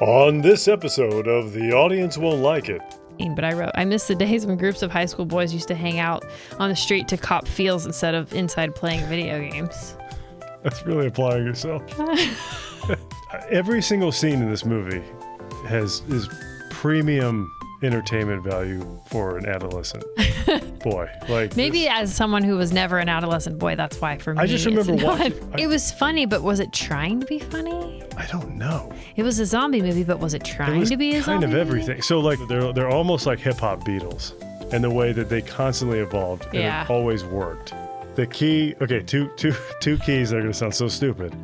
On this episode of The Audience Won't Like It. But I miss the days when groups of high school boys used to hang out on the street to cop feels instead of inside playing video games. That's really applying yourself. Every single scene in this movie is premium entertainment value for an adolescent boy. Maybe as someone who was never an adolescent boy, that's why for me. I just remember watching. It was funny, but was it trying to be funny? I don't know. It was a zombie movie, but was it trying to be a zombie? Kind of everything. So they're almost like hip hop Beatles, and the way that they constantly evolved and it always worked. The key, two keys that are going to sound so stupid.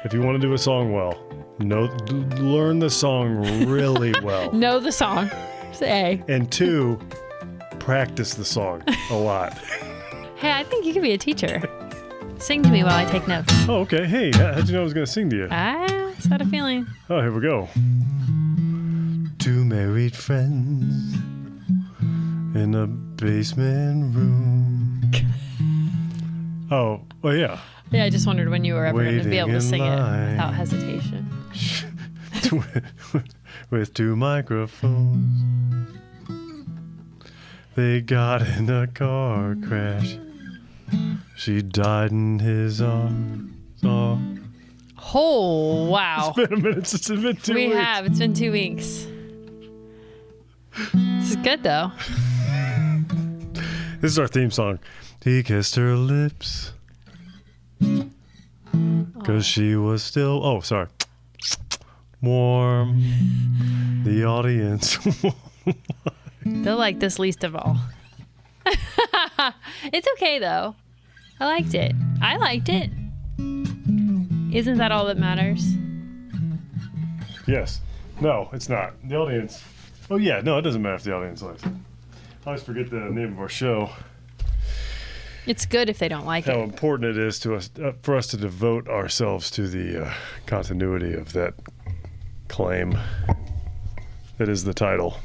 If you want to do a song well, learn the song really well. Know the song. A. And 2, practice the song a lot. Hey, I think you could be a teacher. Sing to me while I take notes. Oh, okay. Hey, how'd you know I was going to sing to you? I just had a feeling. Oh, here we go. Two married friends in a basement room. Oh, well, yeah. Yeah, I just wondered when you were ever going to be able to sing it without hesitation. With 2 microphones. They got in a car crash. She died in his arms. Oh, wow. It's been a minute since it's been 2 weeks. We have. It's been 2 weeks. This is good, though. This is our theme song. He kissed her lips. Because she was still... warm. The audience. They'll like this least of all. It's okay, though. I liked it. Isn't that all that matters? Yes. No, it's not. The audience... Oh, yeah. No, it doesn't matter if the audience likes it. I always forget the name of our show. It's good if they don't like it. How important it is to us for us to devote ourselves to the continuity of that claim that is the title.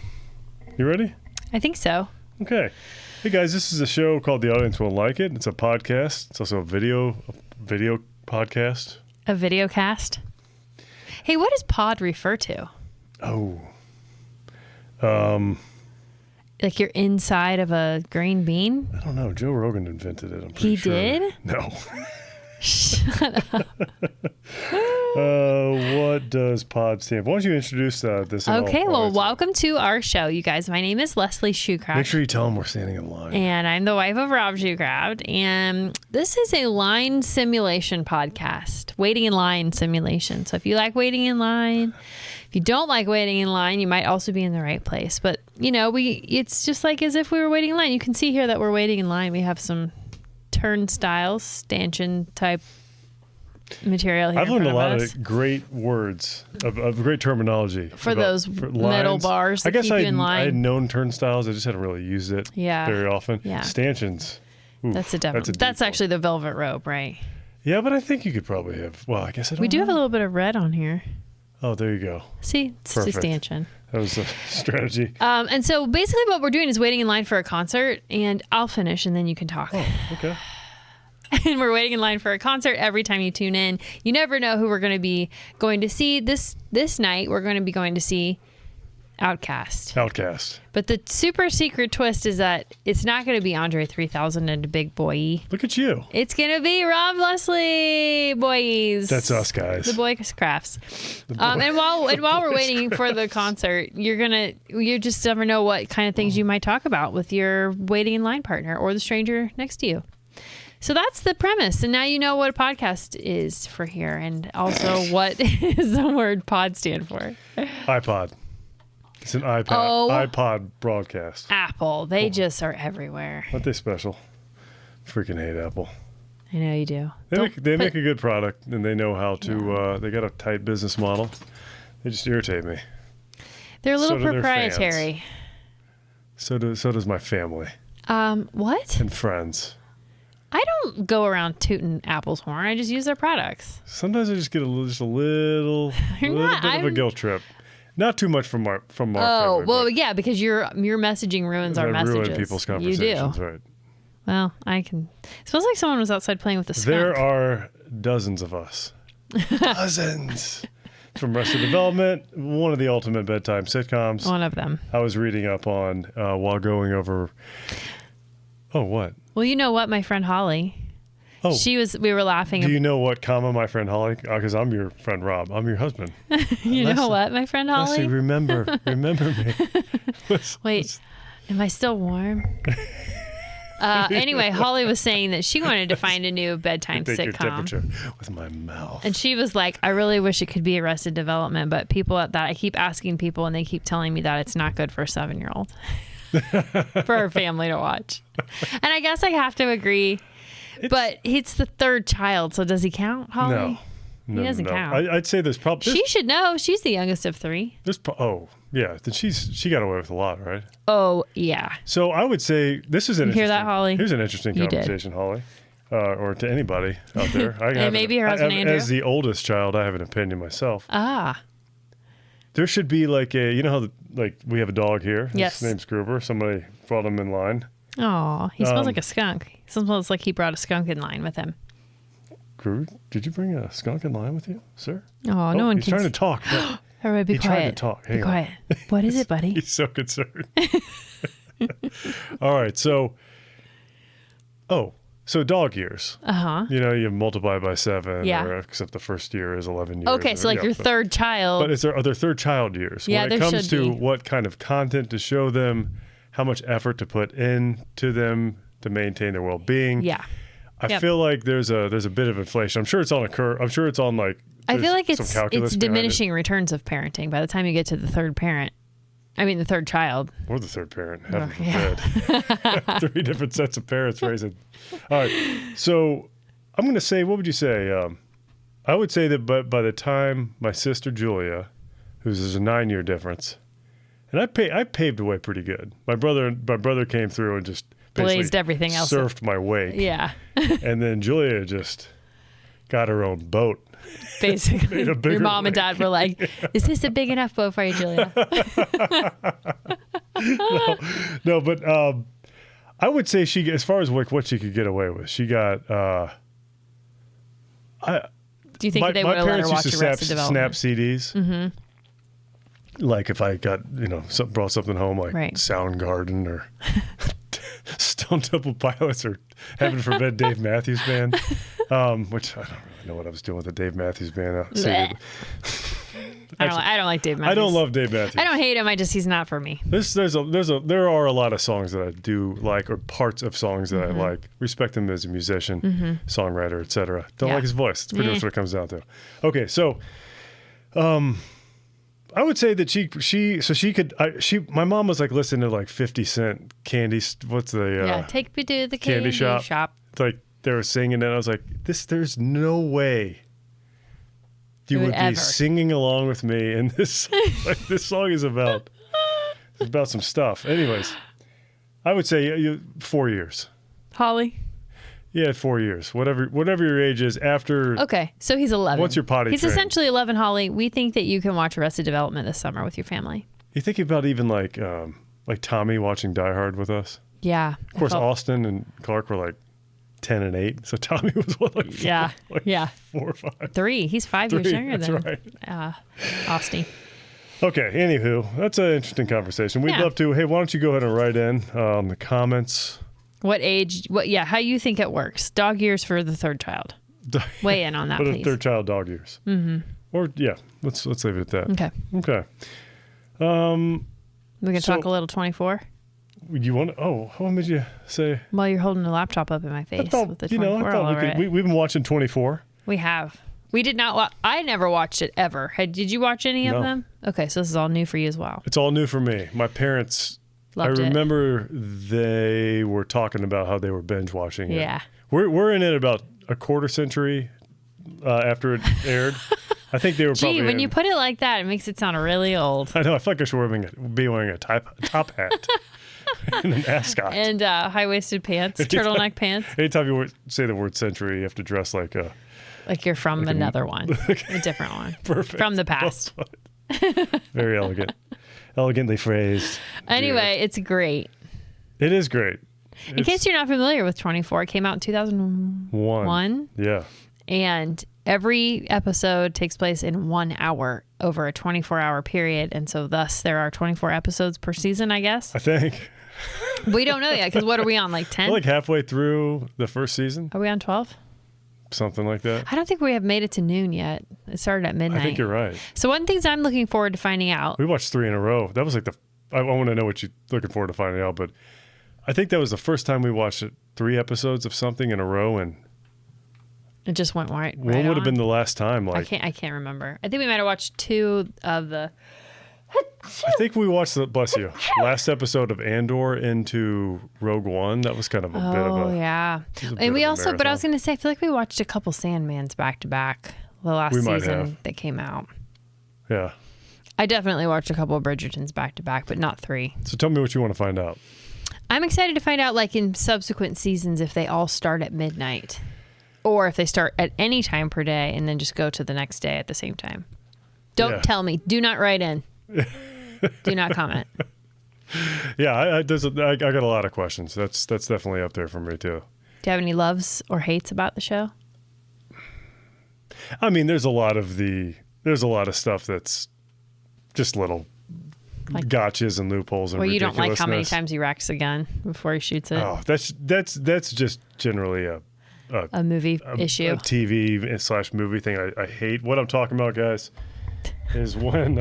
You ready? I think so. Okay. Hey guys, this is a show called The Audience Won't Like It. It's a podcast. It's also a video podcast. A video cast? Hey, what does pod refer to? Oh. Like you're inside of a green bean? I don't know. Joe Rogan invented it, I'm pretty sure. He did? No. Shut up. What does pod stand for? Why don't you introduce this? Okay, well, welcome to our show, you guys. My name is Leslie Shoecraft. Make sure you tell them we're standing in line. And I'm the wife of Rob Shoecraft. And this is a line simulation podcast, waiting in line simulation. So if you like waiting in line, if you don't like waiting in line, you might also be in the right place. But, it's just like as if we were waiting in line. You can see here that we're waiting in line. We have some turnstiles, stanchion type material here. I've learned a lot of great words, of great terminology. For those metal bars that keep you in line. I had known turnstiles. I just hadn't really used it very often. Yeah. Stanchions. Oof, that's actually the velvet rope, right? Yeah, but I think you could probably have, I guess I don't know. We do have a little bit of red on here. Oh, there you go. See, it's just a stanchion. That was a strategy. And so basically what we're doing is waiting in line for a concert, and I'll finish and then you can talk. Oh, okay. And we're waiting in line for a concert every time you tune in. You never know who we're going to be going to see. This night, we're going to be going to see OutKast. But the super secret twist is that it's not going to be Andre 3000 and a big boy. Look at you. It's going to be Rob Leslie boys. That's us, guys. The boy crafts. And while we're waiting for the concert, you just never know what kind of things you might talk about with your waiting in line partner or the stranger next to you. So that's the premise. And now you know what a podcast is for here. And also what does the word pod stand for? iPod. It's an iPod broadcast. Apple. They just are everywhere. Aren't they special? Freaking hate Apple. I know you do. They make a good product, and they know how to. They got a tight business model. They just irritate me. They're a little proprietary. So does my family. What? And friends. I don't go around tooting Apple's horn. I just use their products. Sometimes I just get a little bit of a guilt trip. Not too much from our family. Oh, well, yeah, because your messaging ruins our messages. Ruin people's conversations, you do. Right. Well, I can. It smells like someone was outside playing with the skunk. There are dozens of us. Dozens. from Arrested Development, one of the ultimate bedtime sitcoms. One of them. I was reading up on while going over. Oh, what? Well, you know what, my friend Holly. Oh, we were laughing. Do you know what, my friend Holly? Because I'm your friend Rob. I'm your husband. You know what, my friend Holly? Leslie, remember me. Wait, am I still warm? Anyway, Holly was saying that she wanted to find a new bedtime Take your sitcom. temperature with my mouth. And she was like, I really wish it could be Arrested Development, but I keep asking people and they keep telling me that it's not good for a 7-year-old. For our family to watch. And I guess I have to agree. But it's the third child, so does he count, Holly? No. He doesn't count. I'd say there's probably... She should know. She's the youngest of 3. Yeah. Then she got away with a lot, right? Oh, yeah. So I would say this is an hear that, Holly? Here's an interesting conversation, Holly. Or to anybody out there. And maybe her husband, Andrew. As the oldest child, I have an opinion myself. There should be like you know how we have a dog here? Yes. His name's Gruber. Somebody brought him in line. Oh, he smells like a skunk. He smells like he brought a skunk in line with him. Gruber, did you bring a skunk in line with you, sir? Oh, no one he's can. trying to talk. Everybody be quiet. He tried to talk. Be quiet. What is it, buddy? He's so concerned. All right, so dog years. You know, you multiply by 7. Yeah. Or, except the first year is 11 years. Okay, so like your third child. But are there third child years? Yeah, when it there comes should to be. what kind of content to show them, how much effort to put into them to maintain their well-being. Yeah. I feel like there's a bit of inflation. I'm sure it's on a curve. I'm sure it's on like. I feel like it's diminishing returns of parenting by the time you get to the third child. Or the third parent. Heaven forbid. 3 different sets of parents raising. All right. So I'm going to say, what would you say? I would say that by the time my sister Julia, there's a 9-year difference, and I paved the way pretty good. My brother came through and just blazed everything else. Surfed my wake. Yeah. And then Julia just got her own boat. Basically, your mom and dad were like, "Is this a big enough boat for you, Julia?" No, but I would say as far as like what she could get away with, she got. Do you think they would have let her watch Arrested Development? Snap CDs. Mm-hmm. Like if I got brought something home like Soundgarden or Stone Temple Pilots or heaven forbid Dave Matthews Band, which I don't really know what I was doing with the Dave Matthews Band. I don't like Dave Matthews. I don't love Dave Matthews. I don't hate him. He's not for me. There are a lot of songs that I do like, or parts of songs that I like. Respect him as a musician, songwriter, etc. Don't like his voice. It's pretty much what it comes down to. Okay, so, I would say that my mom was like listening to like 50 Cent candy. What's the take me to the candy shop. Like they were singing it. I was like, there's no way you would be singing along with me. And this song is about some stuff. Anyways, I would say 4 years. Holly. Yeah, 4 years. Whatever your age is after. Okay, so he's 11. What's your potty He's trained? Essentially 11, Holly. We think that you can watch Arrested Development this summer with your family. You think about even like Tommy watching Die Hard with us? Yeah. Of course, Austin and Clark were like 10 and 8. So Tommy was what, like 4 or 5? 3. He's 5 years younger that's than right. Austin. Okay, anywho, that's an interesting conversation. We'd love to. Hey, why don't you go ahead and write in the comments. What age? How you think it works? Dog years for the third child. Weigh in on that, please. Third child dog years. Mm-hmm. Or let's leave it at that. Okay. We can talk a little 24. You want? What did you say? Well, you're holding the laptop up in my face with the 24 all over it. We've been watching 24. We have. We did not. I never watched it ever. Did you watch any of them? Okay, so this is all new for you as well. It's all new for me. My parents. Loved I remember they were talking about how they were binge watching it. Yeah. We're in it about a quarter century after it aired. I think they were probably. When you put it like that, it makes it sound really old. I know. I feel like I should be wearing a top hat and an ascot. And high-waisted pants, turtleneck pants. Anytime you say the word century, you have to dress like a... Like you're from another one. A different one. Perfect. From the past. Very elegant. Elegantly phrased. Anyway, it's great. It is great. In case you're not familiar with 24, it came out in 2001. Yeah. And every episode takes place in 1 hour over a 24-hour period. And so thus there are 24 episodes per season, I guess. I think. We don't know yet because what are we on, like 10? We're like halfway through the first season. Are we on 12? Something like that. I don't think we have made it to noon yet. It started at midnight. I think you're right. So one of the things I'm looking forward to finding out. We watched 3 in a row. That was like I want to know what you're looking forward to finding out, but I think that was the first time we watched 3 episodes of something in a row, and it just went right. What would have been the last time? Like I can't remember. I think we might have watched 2 of the. I think we watched bless you, last episode of Andor into Rogue One. That was kind of a bit of a. Oh yeah, and we also. But I was going to say, I feel like we watched a couple Sandmans back to back the last season that came out. Yeah. I definitely watched a couple of Bridgertons back to back, but not 3. So tell me what you want to find out. I'm excited to find out, like in subsequent seasons, if they all start at midnight, or if they start at any time per day and then just go to the next day at the same time. Don't tell me. Do not write in. Do not comment. Yeah, I got a lot of questions. That's definitely up there for me too. Do you have any loves or hates about the show? I mean, there's a lot of stuff that's just little gotchas and loopholes and well, you don't like how many ridiculousness. times he racks a gun before he shoots it. Oh, that's just generally a movie issue, a TV / movie thing. I hate. What I'm talking about, guys, is when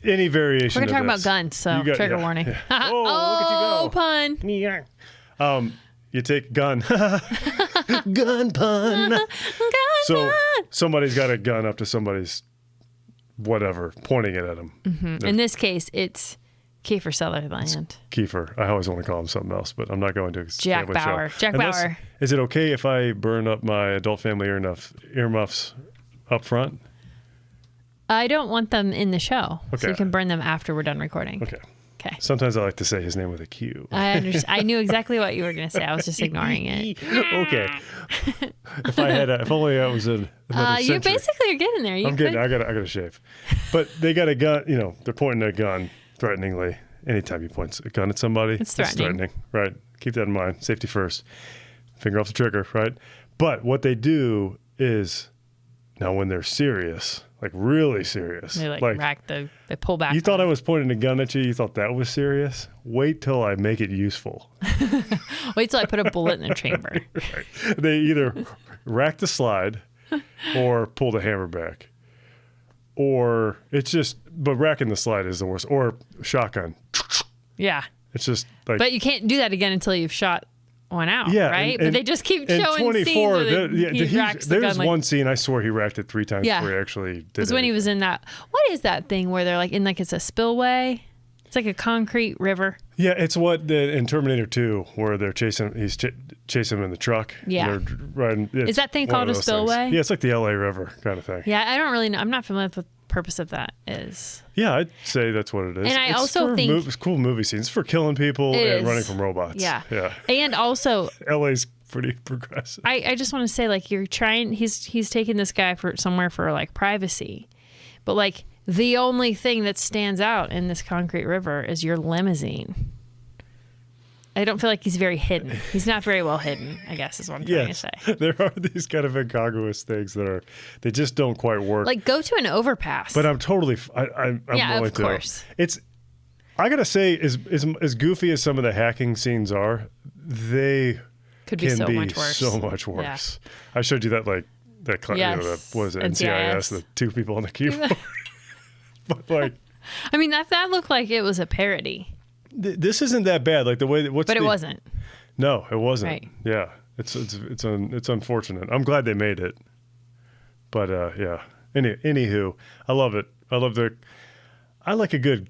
any variation. We're gonna talk about guns, so trigger warning. Yeah. Oh, look at you go. Pun. You take gun. Gun pun. So somebody's got a gun up to somebody's whatever, pointing it at him. Mm-hmm. In this case, it's Kiefer Sutherland. Kiefer. I always want to call him something else, but I'm not going to. Jack Bauer. Jack Bauer. Is it okay if I burn up my adult family earmuffs up front? I don't want them in the show, okay. So you can burn them after we're done recording. Okay. Sometimes I like to say his name with a Q. I understand. I knew exactly what you were going to say. I was just ignoring it. Okay. If only I was in another you basically are getting there. I got to shave. But they got a gun. They're pointing a gun threateningly. Anytime you point a gun at somebody, it's threatening. Right? Keep that in mind. Safety first. Finger off the trigger. Right? But what they do is, now when they're serious, like really serious, they they pull back. You thought I was pointing a gun at you? You thought that was serious? Wait till I make it useful. Wait till I put a bullet in their chamber. Right. They either rack the slide or pull the hammer back. Or it's just, but racking the slide is the worst. Or shotgun. Yeah. It's just like. But you can't do that again until you've shot one out, right? But they just keep showing 24, scenes where he racks the gun. There's one scene I swore he racked it 3 times before he actually did it. It was when he was in that. What is that thing where they're like in it's a spillway? It's like a concrete river. Yeah, it's what in Terminator 2 where they're chasing. He's chasing him in the truck. Yeah, they're riding, is that thing called a spillway? Things. Yeah, it's like the LA River kind of thing. Yeah, I don't really know. I'm not familiar with what the purpose of that is. Yeah, I'd say that's what it is. And I also think it's cool movie scenes. It's for killing people and running from robots. Yeah. Yeah. And also LA's pretty progressive. I just want to say, like, you're trying, he's taking this guy for somewhere for like privacy. But like the only thing that stands out in this concrete river is your limousine. I don't feel like he's very hidden. He's not very well hidden, I guess is what I'm trying to say. There are these kind of incongruous things they just don't quite work. Like, go to an overpass. But I'm totally, I'm willing of course. I gotta say, as goofy as some of the hacking scenes are, they could be so much worse. Yeah. I showed you that what was it, NCIS, the 2 people on the keyboard. But like, I mean, that looked like it was a parody. This isn't that bad. Like the way that it wasn't. No, it wasn't. Right. Yeah, it's unfortunate. I'm glad they made it. But yeah. Anywho, I love it. I like a good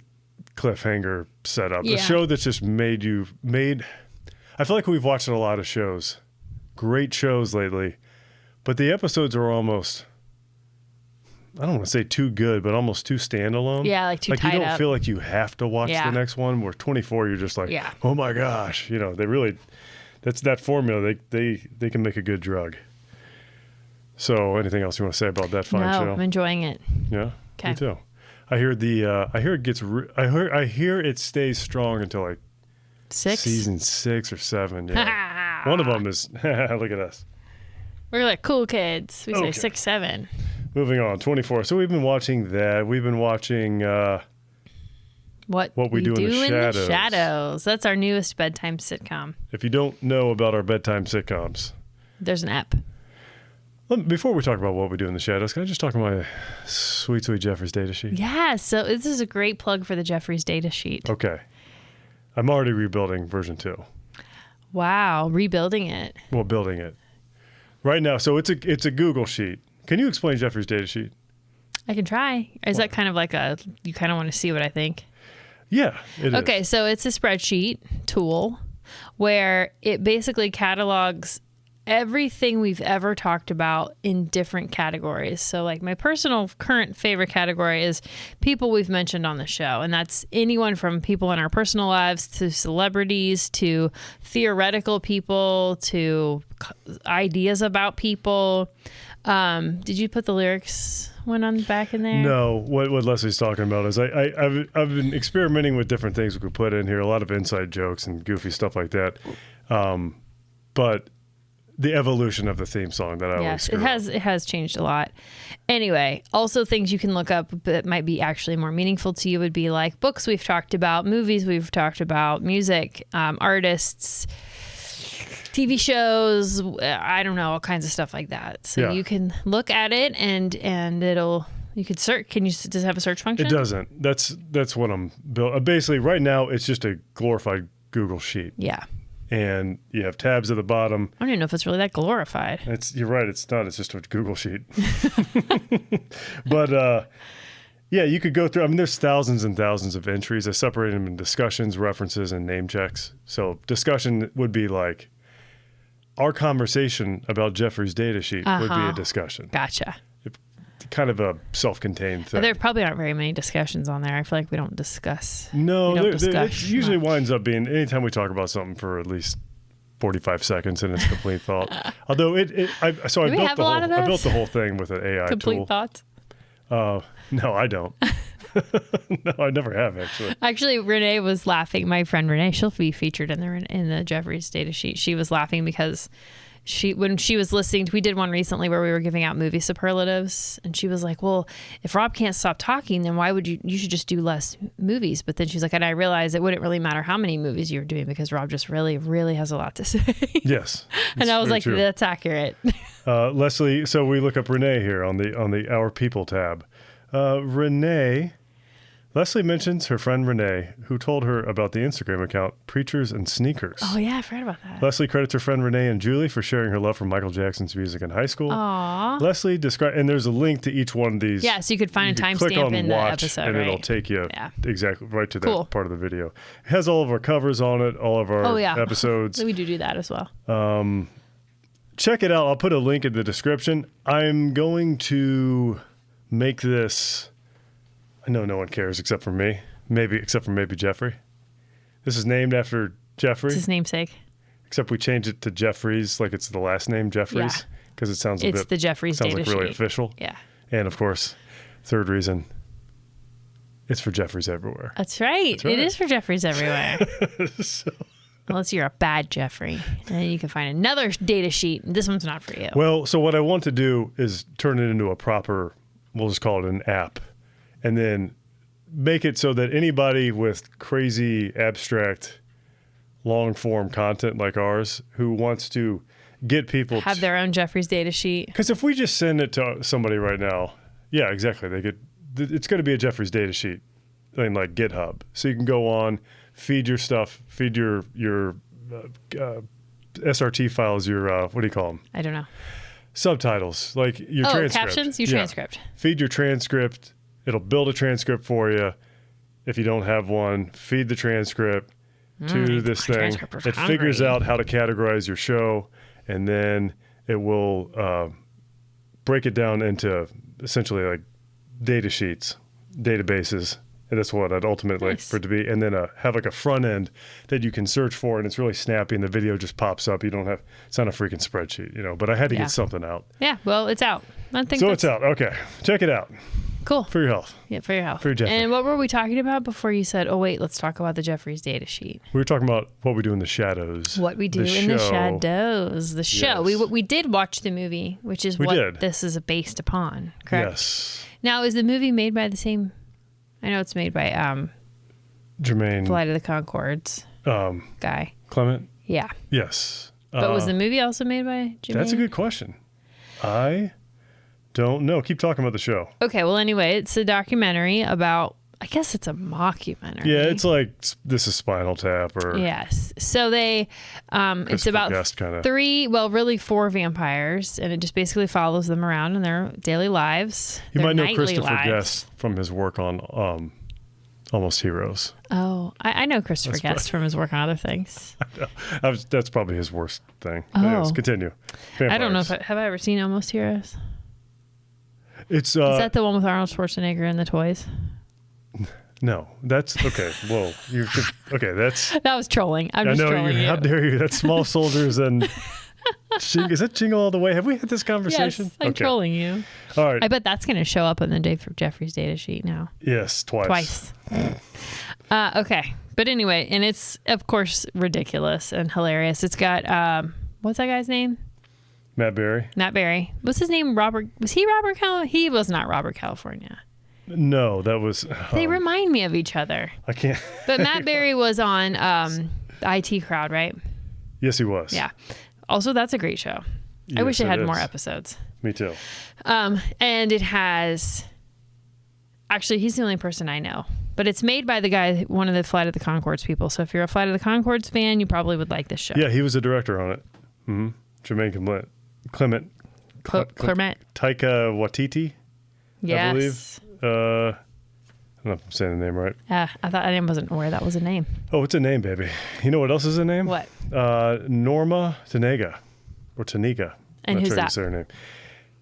cliffhanger setup. Yeah. A show that's just made. I feel like we've watched a lot of shows, great shows lately, but the episodes are almost. I don't want to say too good, but almost too standalone. Yeah, like too tied up. You don't feel like you have to watch the next one. Where 24, you're just like, oh my gosh, they really, that's that formula. They can make a good drug. So, anything else you want to say about that fine show? No, I'm enjoying it. Yeah, okay. Me too. I hear it stays strong until like 6? Season 6 or 7. Yeah. One of them is look at us. We're like cool kids. We say 6, 7. Moving on, 24. So we've been watching that. We've been watching What We Do in the Shadows. That's our newest bedtime sitcom. If you don't know about our bedtime sitcoms, there's an app. Before we talk about What We Do in the Shadows, can I just talk about my sweet Jeffries data sheet? Yeah, so this is a great plug for the Jeffries data sheet. Okay. I'm already rebuilding version 2. Wow, rebuilding it. Well, building it. Right now, so it's a Google sheet. Can you explain Jeffries data sheet? I can try. Is that kind of like you kind of want to see what I think? Yeah, it is. Okay, so it's a spreadsheet tool where it basically catalogs everything we've ever talked about in different categories. So like my personal current favorite category is people we've mentioned on the show. And that's anyone from people in our personal lives to celebrities to theoretical people to ideas about people. Did you put the lyrics one on the back in there? No. What Leslie's talking about is I've been experimenting with different things we could put in here, a lot of inside jokes and goofy stuff like that. But the evolution of the theme song that I always screw up. It has changed a lot. Anyway, also things you can look up that might be actually more meaningful to you would be like books we've talked about, movies we've talked about, music, artists, TV shows, I don't know, all kinds of stuff like that. So you can look at it and you could search. Does it have a search function? It doesn't. That's what I'm built. Basically, right now it's just a glorified Google sheet. Yeah. And you have tabs at the bottom. I don't even know if it's really that glorified. You're right. It's not. It's just a Google sheet. But yeah, you could go through. I mean, there's thousands and thousands of entries. I separated them in discussions, references, and name checks. So discussion would be like our conversation about Jeffries' data sheet would be a discussion. Gotcha. Kind of a self-contained thing. There probably aren't very many discussions on there. I feel like we don't discuss. No, it usually winds up being anytime we talk about something for at least 45 seconds and it's complete thought. Although I built the whole thing with an AI complete tool. Thoughts? No, I don't. No, I never have actually. Actually, Renee was laughing. My friend Renee, she'll be featured in the Jeffries data sheet. She was laughing because when she was listening, we did one recently where we were giving out movie superlatives, and she was like, well, if Rob can't stop talking, then why would you should just do less movies. But then she's like, and I realized it wouldn't really matter how many movies you were doing because Rob just really, really has a lot to say. Yes. And I was like, that's accurate. Leslie, so we look up Renee here on the Our People tab. Leslie mentions her friend Renee, who told her about the Instagram account Preachers and Sneakers. Oh, yeah, I forgot about that. Leslie credits her friend Renee and Julie for sharing her love for Michael Jackson's music in high school. Aww. Leslie described, and there's a link to each one of these. Yeah, so you could find a timestamp in the episode, and it'll take you exactly right to that part of the video. It has all of our covers on it, all of our episodes. We do that as well. Check it out. I'll put a link in the description. I'm going to make this... I know no one cares except for me. Maybe Jeffrey. This is named after Jeffrey. It's his namesake. Except we changed it to Jeffries, like it's the last name Jeffries, because it sounds it's the Jeffries sounds data like really sheet. official. Yeah. And of course, third reason, it's for Jeffries everywhere. That's right. It is for Jeffries everywhere. Unless you're a bad Jeffrey, and then you can find another data sheet. And this one's not for you. Well, so what I want to do is turn it into a proper, we'll just call it an app. And then make it so that anybody with crazy, abstract, long-form content like ours who wants to get people... Have their own Jeffries data sheet. Because if we just send it to somebody right now, yeah, exactly. It's going to be a Jeffries data sheet in like GitHub. So you can go on, feed your stuff, feed your SRT files, your, what do you call them? I don't know. Subtitles, like your transcript. Captions? Your transcript. Feed your transcript. It'll build a transcript for you. If you don't have one, feed the transcript to this thing. It figures out how to categorize your show, and then it will break it down into essentially like data sheets, databases. And that's what I'd ultimately like for it to be. And then have like a front end that you can search for, and it's really snappy, and the video just pops up. It's not a freaking spreadsheet, But I had to get something out. Yeah, well, it's out. It's out. Okay, check it out. Cool. For your health. Yeah, for your health. For your Jeffrey. And what were we talking about before you said, oh, wait, let's talk about the Jeffries data sheet? We were talking about what we do in the shadows. What we do in the shadows. The show. Yes. We did watch the movie, which is what this is based upon, correct? Yes. Now, is the movie made by the same... I know it's made by Jermaine... Flight of the Conchords guy. Clement? Yeah. Yes. But was the movie also made by Jermaine? That's a good question. I don't know. Keep talking about the show. Okay, well, anyway, it's a documentary about... I guess it's a mockumentary. Yeah, it's like This is Spinal Tap or... Yes. So they... it's about really 4 vampires, and it just basically follows them around in their daily lives. You might know Christopher Guest from his work on Almost Heroes. Oh, I know Christopher Guest from his work on other things. That's probably his worst thing. Oh. Anyways, continue. Vampires. I don't know have I ever seen Almost Heroes? Is that the one with Arnold Schwarzenegger and the toys? No, that's okay. Whoa, that was trolling. I'm just trolling you. How dare you? That's Small Soldiers and is that Jingle All the Way? Have we had this conversation? Yes, I'm trolling you. All right. I bet that's going to show up on the Jeffries data sheet now. Yes, twice. Okay, but anyway, and it's of course ridiculous and hilarious. It's got what's that guy's name? Matt Berry. What's his name? Robert? Was he Robert California? He was not Robert California. No, that was... They remind me of each other. I can't... But Matt Berry was on the IT Crowd, right? Yes, he was. Yeah. Also, that's a great show. I wish it had more episodes. Me too. And it has... Actually, he's the only person I know. But it's made by the guy, one of the Flight of the Conchords people. So if you're a Flight of the Conchords fan, you probably would like this show. Yeah, he was a director on it. Mm-hmm. Jermaine Clement. Taika Waititi, yes. I believe. I don't know if I'm saying the name right. I thought I wasn't aware that was a name. Oh, it's a name, baby. You know what else is a name? What? Norma Tanega. Or Tanika. And who's that? Say her name.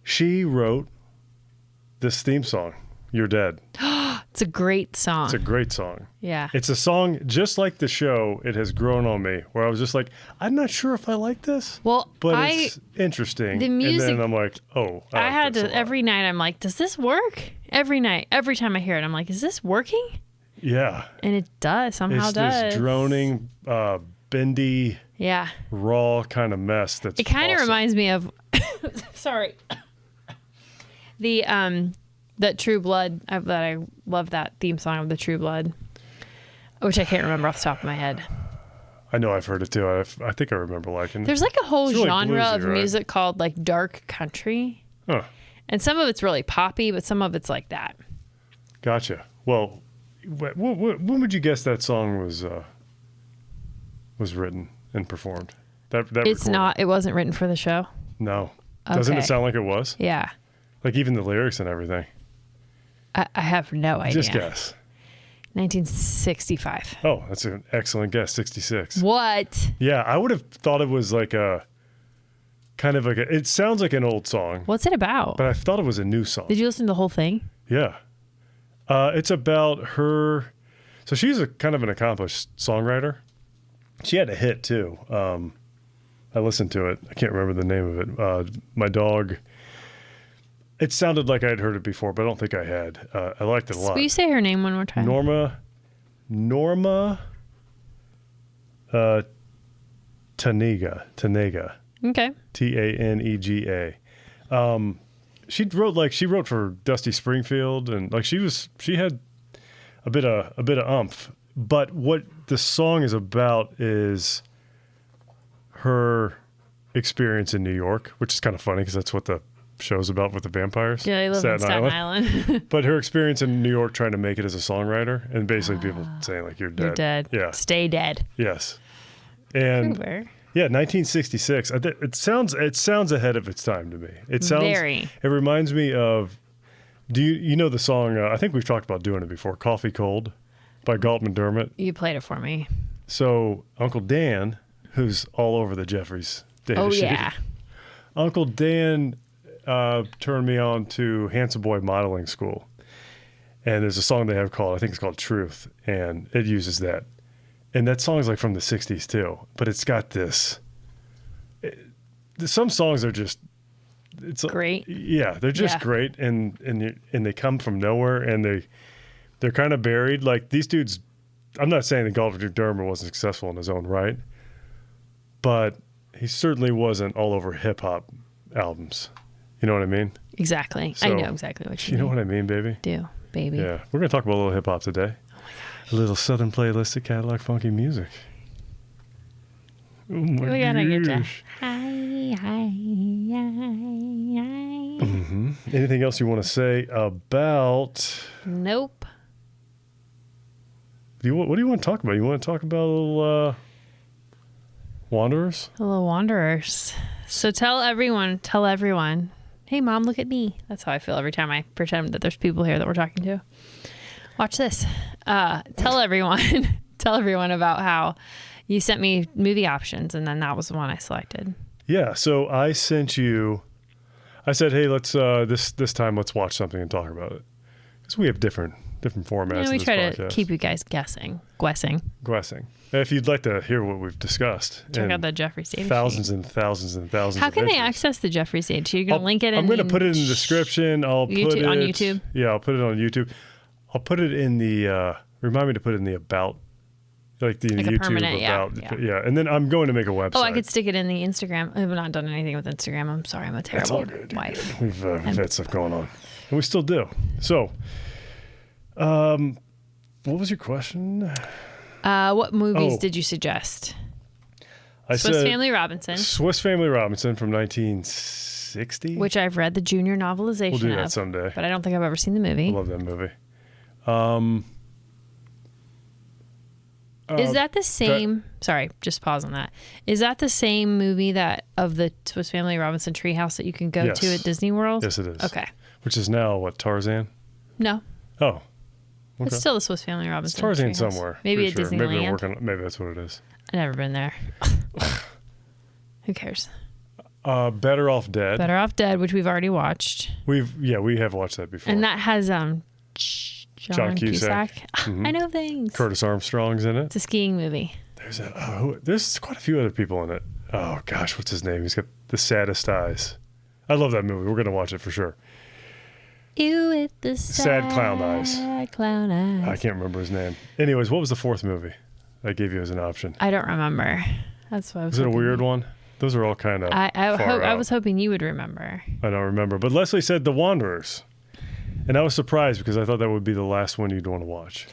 She wrote this theme song, You're Dead. It's a great song. It's a great song. Yeah. It's a song, just like the show, it has grown on me, where I was just like, I'm not sure if I like this. Well, but it's interesting. The music, and then I'm like, oh, I had to, every night I'm like, does this work? Every night, every time I hear it, I'm like, is this working? Yeah. And it does, somehow does. It's this droning, bendy, raw kind of mess that's It kind of reminds me of, sorry, that True Blood, that I love that theme song of the True Blood, which I can't remember off the top of my head. I know I've heard it too. I think I remember liking it. There's like a whole genre of music called like dark country. Huh. And some of it's really poppy, but some of it's like that. Gotcha. Well, when would you guess that song was written and performed? It wasn't written for the show? No. Okay. Doesn't it sound like it was? Yeah. Like even the lyrics and everything. I have no idea. Just guess. 1965. Oh, that's an excellent guess. 66. What? Yeah, I would have thought it was like a kind of like it sounds like an old song. What's it about? But I thought it was a new song. Did you listen to the whole thing? Yeah. It's about her. So she's a kind of an accomplished songwriter. She had a hit too. I listened to it. I can't remember the name of it. My Dog. It sounded like I'd heard it before, but I don't think I had. I liked it a lot. Will you say her name one more time? Norma Tanega. Okay. Tanega. She wrote for Dusty Springfield, and like she had a bit of umph. But what the song is about is her experience in New York, which is kind of funny because that's what the show's about with the vampires. Yeah, they live in Staten Island. But her experience in New York trying to make it as a songwriter, and basically people saying like, you're dead. You're dead. Yeah. Stay dead. Yes. And yeah, 1966. It sounds ahead of its time to me. It sounds very. It reminds me of. Do you know the song? I think we've talked about doing it before. "Coffee Cold" by Galt McDermott. You played it for me. So Uncle Dan, who's all over the Jeffries data sheet. Yeah. Uncle Dan turned me on to Handsome Boy Modeling School, and there's a song they have called, I think it's called "Truth," and it uses that. And that song is like from the 60s too, but it's got this. Some songs are just it's great. Yeah, they're just great, and they come from nowhere, and they're kind of buried. Like these dudes, I'm not saying that Golden Dermer wasn't successful in his own right, but he certainly wasn't all over hip hop albums. You know what I mean? Exactly. So, I know exactly what you mean. You know what I mean, baby? Do, baby. Yeah. We're going to talk about a little hip hop today. Oh my gosh. A little Southern Playalistic Cadillac funky music. Oh my We gotta get you. gosh. Hi. Mm-hmm. Anything else you want to say about... Nope. What do you want to talk about? You want to talk about a little Wanderers? The little Wanderers. So tell everyone, hey, Mom, look at me. That's how I feel every time I pretend that there's people here that we're talking to. Watch this. Tell everyone about how you sent me movie options, and then that was the one I selected. Yeah, so I sent you... I said, hey, let's this time let's watch something and talk about it. Because we have different formats. Yeah, we try podcast. to keep you guys guessing. If you'd like to hear what we've discussed, check out the Jeffries data thousands sheet. and thousands and thousands. How can of they access the Jeffries data sheet? You're going to link it in. I'm going to put it in the description. I'll YouTube, put it on YouTube. Yeah, I'll put it on YouTube. I'll put it in the. Remind me to put it in the about. Like the YouTube permanent, about. Yeah, and then I'm going to make a website. Oh, I could stick it in the Instagram. I've not done anything with Instagram. I'm sorry. I'm a terrible wife. We've had stuff going on, and we still do. So, what was your question? What movies did you suggest? Swiss Family Robinson. Swiss Family Robinson from 1960. Which I've read the junior novelization of. We'll do that someday. But I don't think I've ever seen the movie. I love that movie. Is that the same... sorry, just pause on that. Is that the same movie that of the Swiss Family Robinson treehouse that you can go to at Disney World? Yes, it is. Okay. Which is now, what, Tarzan? No. Oh. Okay. It's still the Swiss Family Robinson It's Tarzan treehouse. somewhere. Maybe at Disneyland. Maybe that's what it is. I've never been there. Who cares? Better Off Dead. Better Off Dead, which we've already watched. We have watched that before. And that has John Cusack. Mm-hmm. I know things. Curtis Armstrong's in it. It's a skiing movie. There's quite a few other people in it. Oh gosh, what's his name? He's got the saddest eyes. I love that movie. We're gonna watch it for sure. You with the sad clown eyes. Clown eyes. I can't remember his name. Anyways, what was the fourth movie I gave you as an option? I don't remember. That's what I was. Was it a weird one? Those are all kind of. I was hoping you would remember. I don't remember, but Leslie said The Wanderers, and I was surprised because I thought that would be the last one you'd want to watch.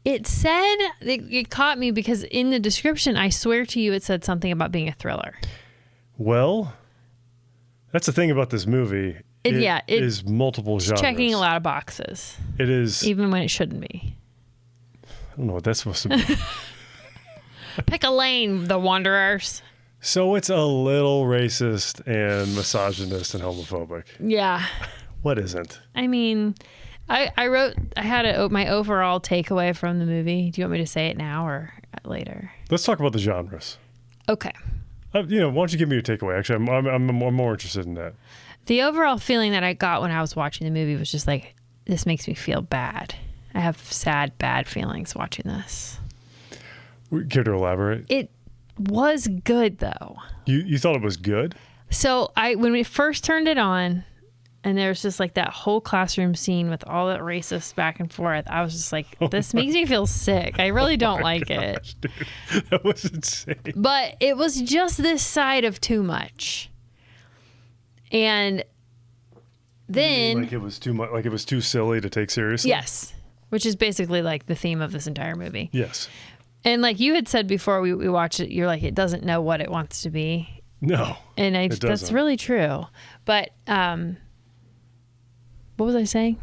It said it caught me because in the description, I swear to you, it said something about being a thriller. Well, that's the thing about this movie. It is multiple genres. Checking a lot of boxes. It is. Even when it shouldn't be. I don't know what that's supposed to be. Pick a lane, The Wanderers. So it's a little racist and misogynist and homophobic. Yeah. What isn't? I mean, I had my overall takeaway from the movie. Do you want me to say it now or later? Let's talk about the genres. Okay. Why don't you give me your takeaway? Actually, I'm more interested in that. The overall feeling that I got when I was watching the movie was just like, this makes me feel bad. I have sad, bad feelings watching this. Care to elaborate? It was good, though. You thought it was good? So when we first turned it on, and there's just like that whole classroom scene with all that racist back and forth, I was just like, this makes me feel sick. I really don't like it. Dude, that was insane. But it was just this side of too much. And then... Like it was too much, like it was too silly to take seriously? Yes. Which is basically like the theme of this entire movie. Yes. And like you had said before we watched it, you're like, it doesn't know what it wants to be. No. And that's really true. But what was I saying?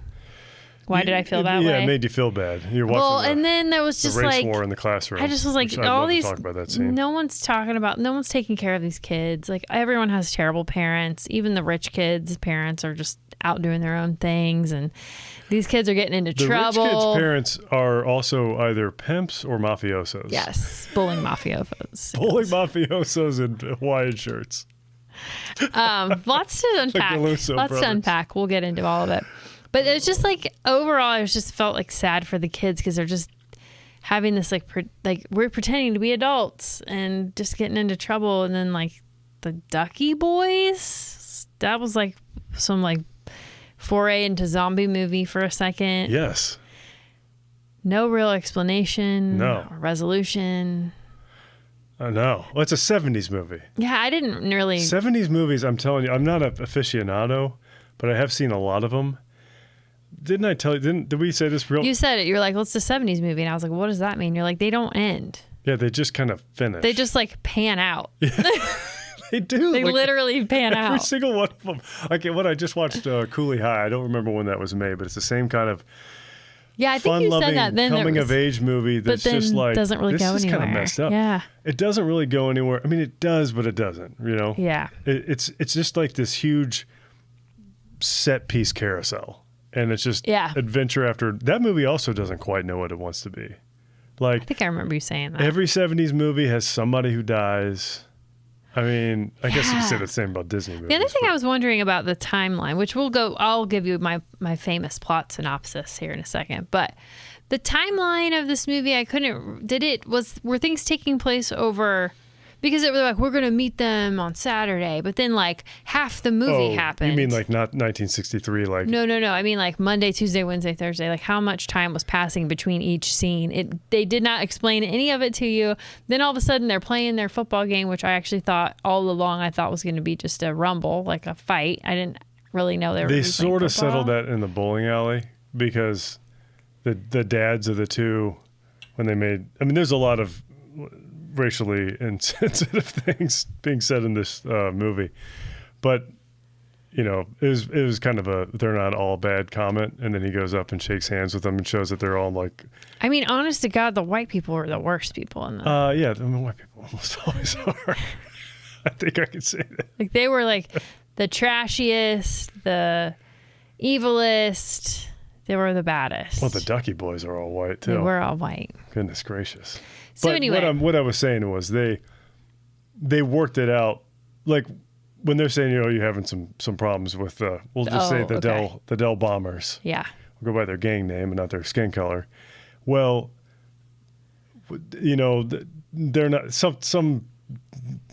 Why did I feel that way? Yeah, it made you feel bad. You're watching and then there was just the race like war in the classroom. I just was like, all these. Talk about that scene. No one's taking care of these kids. Like everyone has terrible parents. Even the rich kids' parents are just out doing their own things, and these kids are getting into trouble. The rich kids' parents are also either pimps or mafiosos. Yes, bullying mafiosos. Bullying mafiosos in Hawaiian shirts. Lots to unpack. We'll get into all of it. But it's just like overall, I just felt like sad for the kids because they're just having this like we're pretending to be adults and just getting into trouble, and then like the Ducky Boys that was like some like foray into zombie movie for a second. Yes. No real explanation. No. Or resolution. No. Well, it's a 70s movie. Yeah, I didn't really. 70s movies, I'm telling you, I'm not an aficionado, but I have seen a lot of them. Didn't I tell you? Did we say this real? You said it. You're like, well, it's a 70s movie. And I was like, what does that mean? You're like, they don't end. Yeah, they just kind of finish. They just like pan out. Yeah. They do. They literally pan out. Every single one of them. Okay, what I just watched Cooley High. I don't remember when that was made, but it's the same kind of yeah, I think you said that then coming of age movie that's but then just like doesn't really this go is anywhere. kind of messed up. Yeah. It doesn't really go anywhere. I mean, it does, but it doesn't, you know? Yeah. It's just like this huge set piece carousel. And it's just adventure after. That movie also doesn't quite know what it wants to be. Like, I think I remember you saying that. Every 70s movie has somebody who dies. I mean, I guess you could say the same about Disney movies. The other thing I was wondering about the timeline, which I'll give you my famous plot synopsis here in a second, but the timeline of this movie, were things taking place over, because it was like, we're going to meet them on Saturday, but then like half the movie happened. You mean like not 1963? Like No. I mean like Monday, Tuesday, Wednesday, Thursday. Like how much time was passing between each scene? They did not explain any of it to you. Then all of a sudden they're playing their football game, which I actually thought all along was going to be just a rumble, like a fight. I didn't really know they were. They sort of settled that in the bowling alley because the dads of the two, when they made. I mean, there's a lot of racially insensitive things being said in this movie, but you know, it was kind of a they're not all bad comment, and then he goes up and shakes hands with them and shows that they're all like. I mean, honest to God, the white people are the worst people in the. Yeah, I mean, white people almost always are. I think I could say that. Like they were like the trashiest, the evilest. They were the baddest. Well, the Ducky Boys are all white too. They were all white. Goodness gracious. So but anyway, what I was saying was they worked it out. Like when they're saying, you know, you're having some problems with we'll just say the Dell Bombers. Yeah. We'll go by their gang name and not their skin color. Well, you know, they're not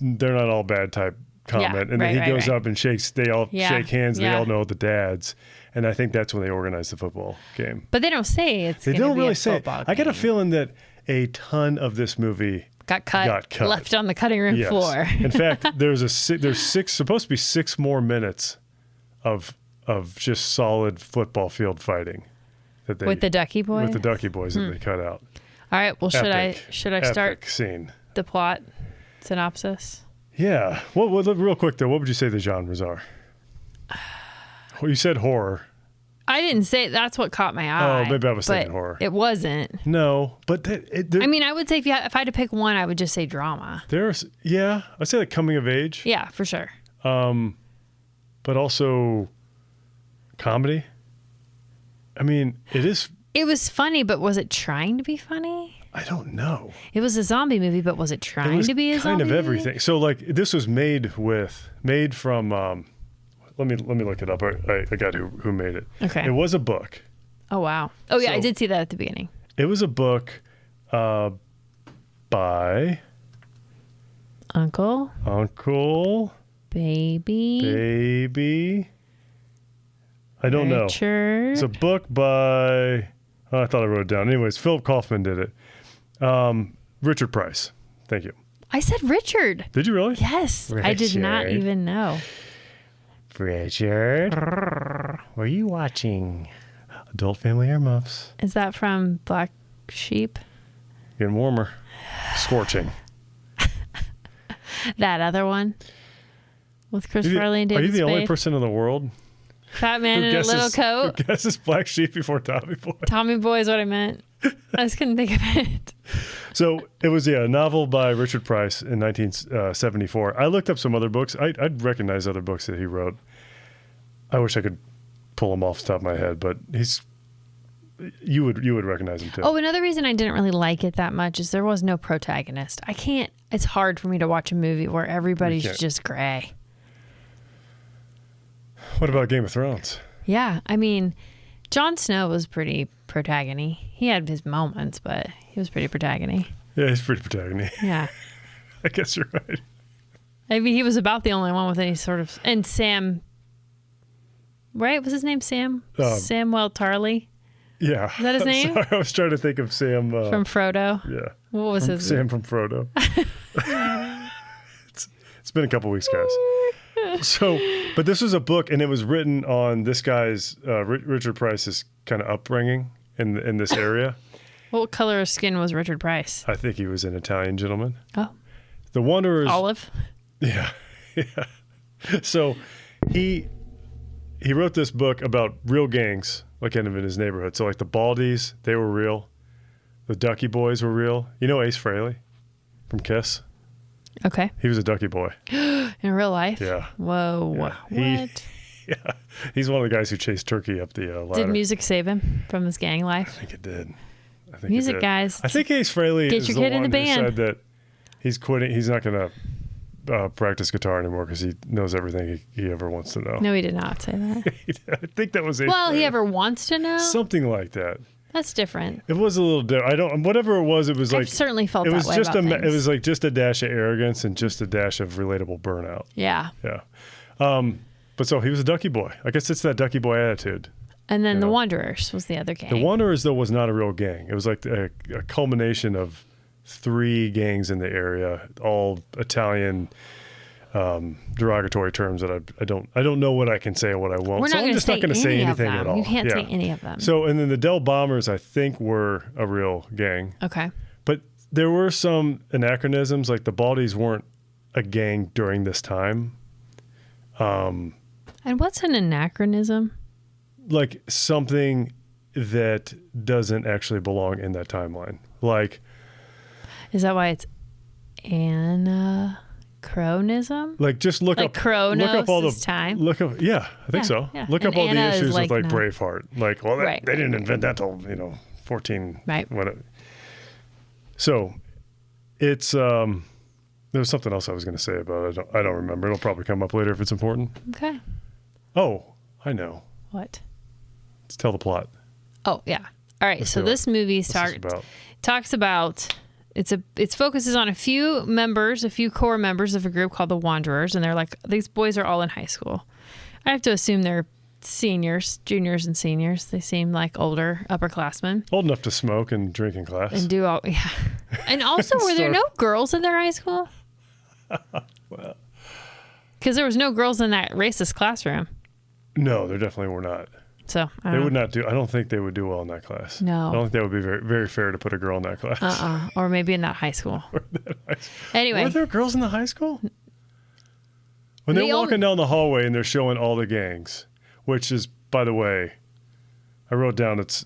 they're not all bad type comment. Yeah, and then he goes up and shakes. They all shake hands. They all know the dads. And I think that's when they organized the football game. But they don't say it's. They don't really say. Game. I got a feeling that a ton of this movie got cut, left on the cutting room floor. In fact, there's supposed to be 6 more minutes of just solid football field fighting with the Ducky Boys. With the Ducky Boys that they cut out. All right. Well, should I start scene the plot synopsis? Yeah. Well, real quick though, what would you say the genres are? Well, you said horror. I didn't say that's what caught my eye. Oh, maybe I was thinking horror. It wasn't. No, but I mean, I would say if I had to pick one, I would just say drama. I'd say like coming of age. Yeah, for sure. But also comedy. I mean, it is. It was funny, but was it trying to be funny? I don't know. It was a zombie movie, but was it trying to be a zombie movie? Kind of everything. So like this was made from. Let me look it up. I got who made it. Okay. It was a book. Oh wow. Oh yeah, I did see that at the beginning. It was a book by Uncle Baby. I don't know. It's a book by. Oh, I thought I wrote it down. Anyways, Philip Kaufman did it. Richard Price. Thank you. I said Richard. Did you really? Yes. Richard. I did not even know. Richard, what are you watching? Adult Family Earmuffs. Is that from Black Sheep? Getting warmer. Scorching. That other one? With Chris Farley and David Are you the Spade? only person in the world? Fat man in a little coat. Who guesses Black Sheep before Tommy Boy? Tommy Boy is what I meant. I just couldn't think of it. So it was a novel by Richard Price in 1974. I looked up some other books. I'd recognize other books that he wrote. I wish I could pull them off the top of my head, but you would recognize him too. Oh, another reason I didn't really like it that much is there was no protagonist. It's hard for me to watch a movie where everybody's just gray. What about Game of Thrones? Yeah, I mean, Jon Snow was pretty protagony. He had his moments, but he was pretty protagony. Yeah, he's pretty protagony. Yeah. I guess you're right. I mean, he was about the only one with any sort of... And Sam right? Was his name Sam? Samwell Tarly? Yeah. Is that his name? Sorry, I was trying to think of Sam. From Frodo? Yeah. What was his name? Sam from Frodo. It's been a couple weeks, guys. So, but this was a book, and it was written on this guy's, Richard Price's kind of upbringing in this area. What color of skin was Richard Price? I think he was an Italian gentleman. Oh. The Wanderers. Olive? Yeah. Yeah. So he wrote this book about real gangs, like kind of in his neighborhood. So like the Baldies, they were real. The Ducky Boys were real. You know Ace Frehley from KISS? Okay. He was a Ducky Boy. In real life? Yeah. Whoa. Yeah. What? Yeah. He's one of the guys who chased Turkey up the ladder. Did music save him from his gang life? I think it did. Music guys. I think Ace Frehley Get is your the kid in one the who band. said that he's quitting. He's not going to practice guitar anymore because he knows everything he ever wants to know. No, he did not say that. I think that was Ace Well, Frehley. he ever wants to know? Something like that. That's different. It was a little different. I don't. Whatever it was like. I've certainly felt it that was way just about It things. was like just a dash of arrogance and just a dash of relatable burnout. Yeah. Yeah. But so he was a Ducky Boy. I guess it's that Ducky Boy attitude. And then You the know. Wanderers was the other gang. The Wanderers, though, was not a real gang. It was like a culmination of 3 gangs in the area, all Italian derogatory terms that I don't know what I can say and what I won't. We're so not I'm just not going to say anything at all. You can't Yeah. say any of them. So, and then the Dell Bombers, I think, were a real gang. Okay. But there were some anachronisms, like the Baldies weren't a gang during this time. And what's an anachronism? Like something that doesn't actually belong in that timeline. Like, Is that why it's anachronism? like just look Like up Chronos look up all the is time? Look up, yeah, I think Yeah, so. yeah. Look And up all Anna the is issues like with like no. Braveheart. Like, well, Right. they didn't invent that till 14. Right. Whatever. So, it's there was something else I was going to say about it. I don't remember. It'll probably come up later if it's important. Okay. Oh, I know. What? Let's tell the plot. Oh, yeah. All right. Let's So do it. this movie What's this about? talks about it focuses on a few core members of a group called the Wanderers, and they're like, these boys are all in high school. I have to assume they're seniors, juniors and seniors. They seem like older upperclassmen. Old enough to smoke and drink in class. And do all, yeah. And also, were there no girls in their high school? Well, Because there was no girls in that racist classroom. no, there definitely were not. So They would not do. I don't think they would do well in that class. No. I don't think that would be very, very fair to put a girl in that class. Or maybe in that high school. Anyway. Were there girls in the high school? When The they're walking down the hallway and they're showing all the gangs, which is, by the way, I wrote down this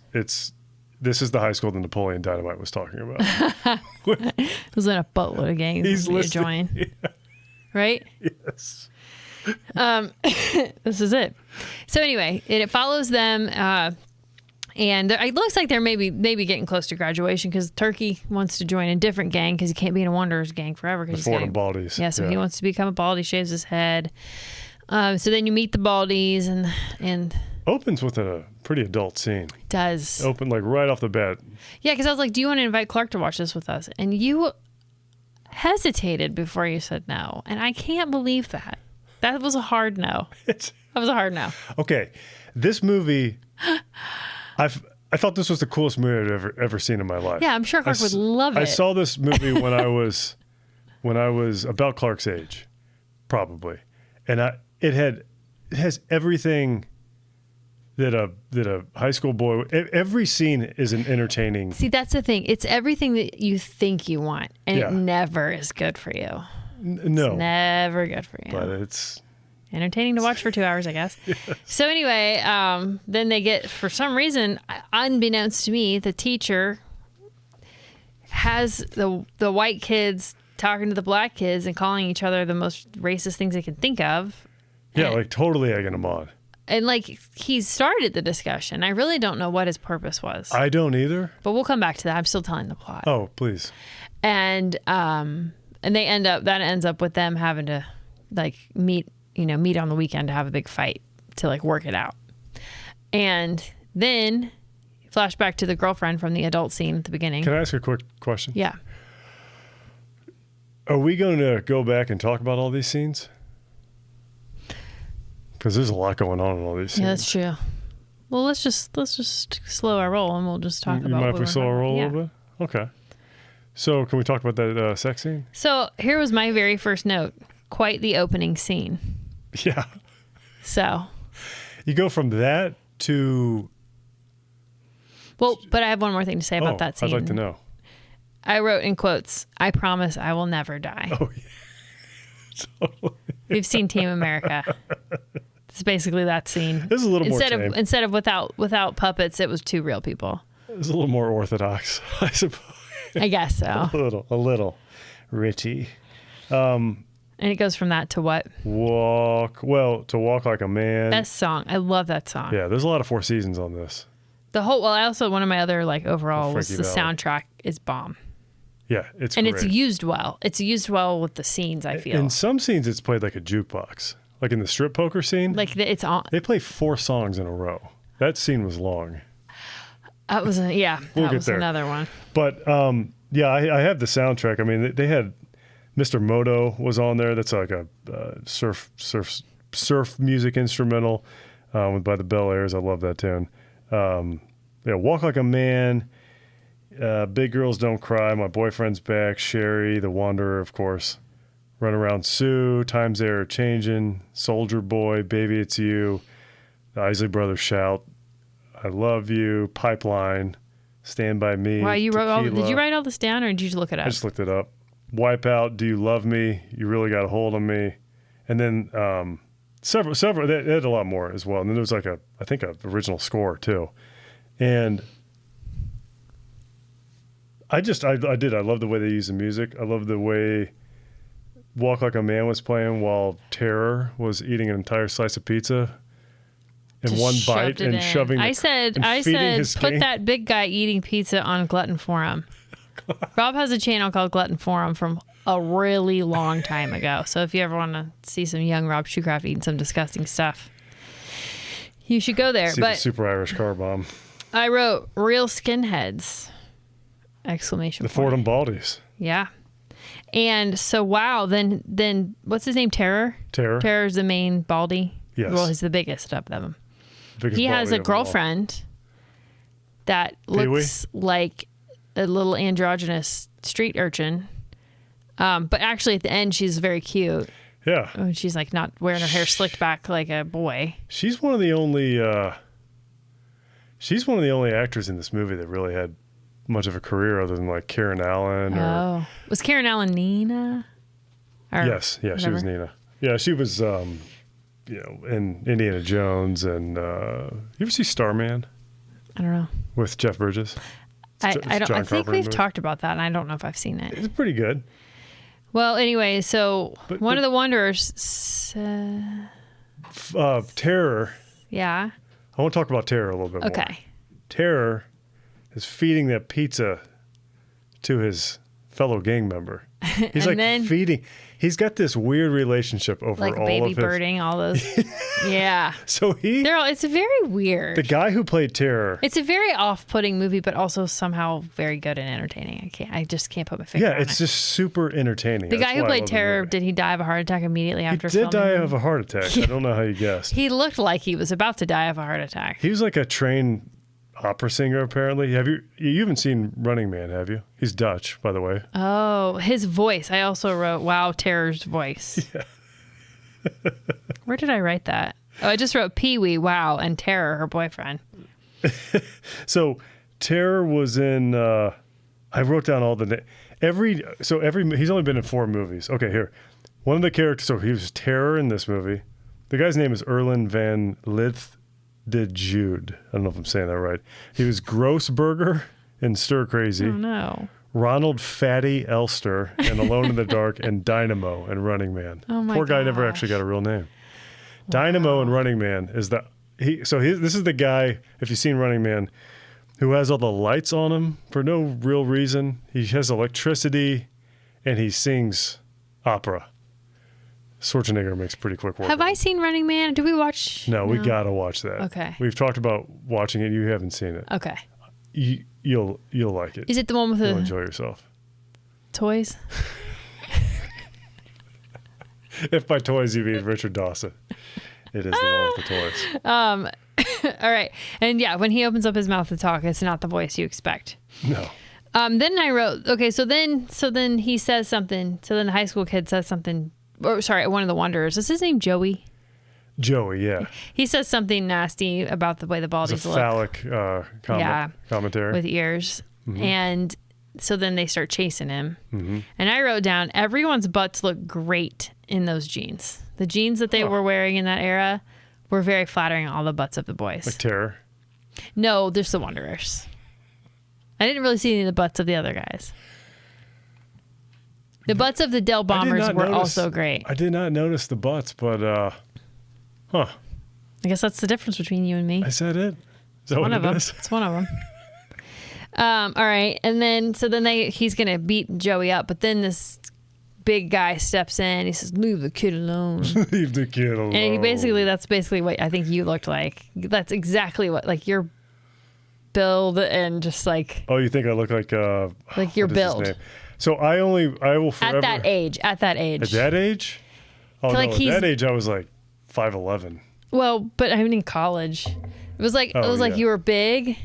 is the high school that Napoleon Dynamite was talking about. It was in a boatload of gangs. He's for me to listed. join. Yeah. Right? Yes. This is it. So anyway, it follows them, and it looks like they're maybe getting close to graduation because Turkey wants to join a different gang because he can't be in a Wanderers gang forever. The Fordham Baldies. Yeah, so he wants to become a Baldy, shaves his head. So then you meet the Baldies and Opens with a pretty adult scene. does. Open like right off the bat. Yeah, because I was like, do you want to invite Clark to watch this with us? And you hesitated before you said no. And I can't believe that. That was a hard no. That was a hard no. Okay, this movie, I thought this was the coolest movie I've ever seen in my life. Yeah, I'm sure Clark would love it. I saw this movie when I was about Clark's age, probably, and it has everything that a high school boy. Every scene is an entertaining. See, that's the thing. It's everything that you think you want, and Yeah. it never is good for you. No, It's never good for you. but it's Entertaining to watch for 2 hours, I guess. Yes. So anyway, then they get, for some reason, unbeknownst to me, the teacher has the white kids talking to the black kids and calling each other the most racist things they can think of. yeah, like totally egging them on. And like he started the discussion. I really don't know what his purpose was. I don't either. But we'll come back to that. I'm still telling the plot. Oh, please. And they ends up with them having to like meet on the weekend to have a big fight to like work it out. And then flashback to the girlfriend from the adult scene at the beginning. Can I ask a quick question? Yeah. Are we going to go back and talk about all these scenes? Because there's a lot going on in all these scenes. Yeah, that's true. Well, let's just slow our roll, and we'll just talk about. You mind if we slow our roll a little bit? Okay. So can we talk about that sex scene? So here was my very first note. Quite the opening scene. Yeah. So. You go from that to. Well, but I have one more thing to say about that scene. I'd like to know. I wrote in quotes, "I promise I will never die." Oh, yeah. Totally. We've seen Team America. It's basically that scene. This is a little more tame. Instead of without puppets, it was 2 real people. It's a little more orthodox, I suppose. I guess so. A little. Richie. And it goes from that to what? To Walk Like a Man. Best song. I love that song. Yeah, there's a lot of Four Seasons on this. I also, one of my other overall was the soundtrack is bomb. Yeah, it's great. And it's used well. It's used well with the scenes, I feel. In some scenes, it's played like a jukebox. Like in the strip poker scene. It's on. They play 4 songs in a row. That scene was long. That was, another one. But, I have the soundtrack. I mean, they had Mr. Moto was on there. That's like a surf music instrumental by the Bel Airs. I love that tune. Walk Like a Man, Big Girls Don't Cry, My Boyfriend's Back, Sherry, The Wanderer, of course, Run Around Sue, Times They Are Changing, Soldier Boy, Baby It's You, The Isley Brothers Shout, I Love You, Pipeline, Stand By Me. Wow, did you write all this down or did you just look it up? I just looked it up. Wipeout, Do You Love Me, You Really Got a Hold on Me, and then several. They had a lot more as well. And then there was I think an original score too. And I love the way they use the music. I love the way Walk Like a Man was playing while Terror was eating an entire slice of pizza in one bite and shoving. I said, put that big guy eating pizza on Glutton Forum. Rob has a channel called Glutton Forum from a really long time ago. So if you ever want to see some young Rob Shoecraft eating some disgusting stuff, you should go there. See the Super Irish Car Bomb. I wrote real skinheads! Exclamation point. The Fordham Baldies. Yeah. And so, wow, then what's his name? Terror? Terror's the main Baldy? Yes. Well, he's the biggest of them. He has a girlfriend that looks like a little androgynous street urchin. But actually at the end, she's very cute. Yeah. And she's not wearing her hair slicked back like a boy. She's one of the only actors in this movie that really had much of a career other than Karen Allen. Was Karen Allen Nina? Yes. Yeah, she was Nina. Yeah, she was, in Indiana Jones and you ever see Starman? I don't know. With Jeff Bridges? I think we've talked about that, and I don't know if I've seen it. It's pretty good. Well, anyway, so one of the Wanderers. Terror. Yeah. I want to talk about Terror a little bit more. Okay. Terror is feeding that pizza to his fellow gang member. He's feeding. He's got this weird relationship over all of his... baby birding, all those... Yeah. So it's very weird. The guy who played Terror... It's a very off-putting movie, but also somehow very good and entertaining. I just can't put my finger on it. Yeah, it's just super entertaining. The guy who played Terror, did he die of a heart attack immediately after filming? He did die of a heart attack. I don't know how you guessed. He looked like he was about to die of a heart attack. He was like a trained opera singer, apparently. You haven't seen Running Man, have you? He's Dutch, by the way. Oh, his voice. I also wrote, wow, Terror's voice. Yeah. Where did I write that? Oh, I just wrote Pee-wee, wow, and Terror, her boyfriend. So Terror was in, I wrote down all the, he's only been in 4 movies. Okay, here. One of the characters, so he was Terror in this movie. The guy's name is Erlen van Lith de Jude. I don't know if I'm saying that right. He was Grossberger in Stir Crazy. Oh, no. Ronald Fatty Elster in Alone in the Dark and Dynamo and Running Man. Oh, my Poor guy never actually got a real name. Wow. Dynamo and Running Man is this is the guy, if you've seen Running Man, who has all the lights on him for no real reason. He has electricity and he sings opera. Schwarzenegger makes pretty quick work. Have I seen Running Man? Do we watch? No, we gotta watch that. Okay. We've talked about watching it. You haven't seen it. Okay. You'll like it. Is it the one with You'll enjoy yourself. Toys? If by toys you mean Richard Dawson. It is the one with the toys. All right. And yeah, when he opens up his mouth to talk, it's not the voice you expect. No. Then I wrote, okay, so then he says something. So then the high school kid says something. Or sorry, one of the Wanderers. Is his name Joey? Joey, yeah. He says something nasty about the way the Baldies it's a look. Phallic commentary. With ears. Mm-hmm. And so then they start chasing him. Mm-hmm. And I wrote down, everyone's butts look great in those jeans. The jeans that they were wearing in that era were very flattering on all the butts of the boys. Like Terror? No, there's the Wanderers. I didn't really see any of the butts of the other guys. The butts of the Dell Bombers were also great. I did not notice the butts, but, I guess that's the difference between you and me. I said it. Is that one what of them. is? It's one of them. All right. And then, he's going to beat Joey up, but then this big guy steps in. He says, leave the kid alone. Leave the kid alone. And that's basically what I think you looked like. That's exactly what, like, your build and just like. Oh, you think I look like your build. So I will forever. At that age. At that age? Oh, no, at that age I was like 5'11". Well, but I mean in college. It was like you were big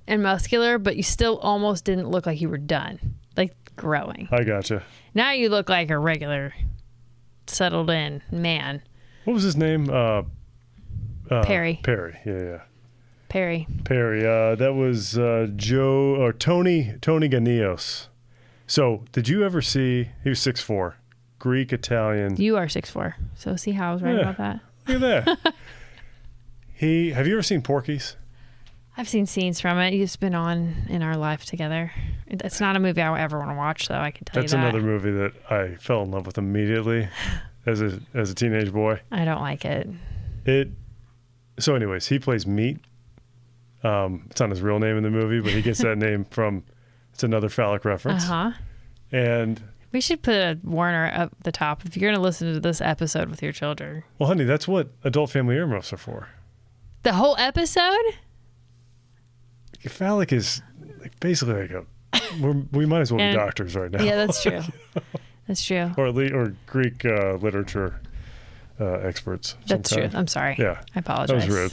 and muscular, but you still almost didn't look like you were done. Like growing. I gotcha. Now you look like a regular settled in man. What was his name? Perry. Perry, yeah. Perry. That was Tony Ganios. So, did you ever see, he was 6'4", Greek, Italian. You are 6'4", so see how I was right about that? Look at that. Have you ever seen Porky's? I've seen scenes from it. It's been on in our life together. It's not a movie I ever want to watch, though, I can tell you that. That's another movie that I fell in love with immediately as a teenage boy. I don't like it. So anyways, he plays Meat. It's not his real name in the movie, but he gets that name from... It's another phallic reference. Uh-huh. And we should put a warner up the top if you're going to listen to this episode with your children. Well, honey, that's what adult family earmuffs are for. The whole episode? Phallic is basically like we might as well be doctors right now. Yeah, that's true. That's true. Or Greek literature experts. That's true. I'm sorry. Yeah. I apologize. That was rude.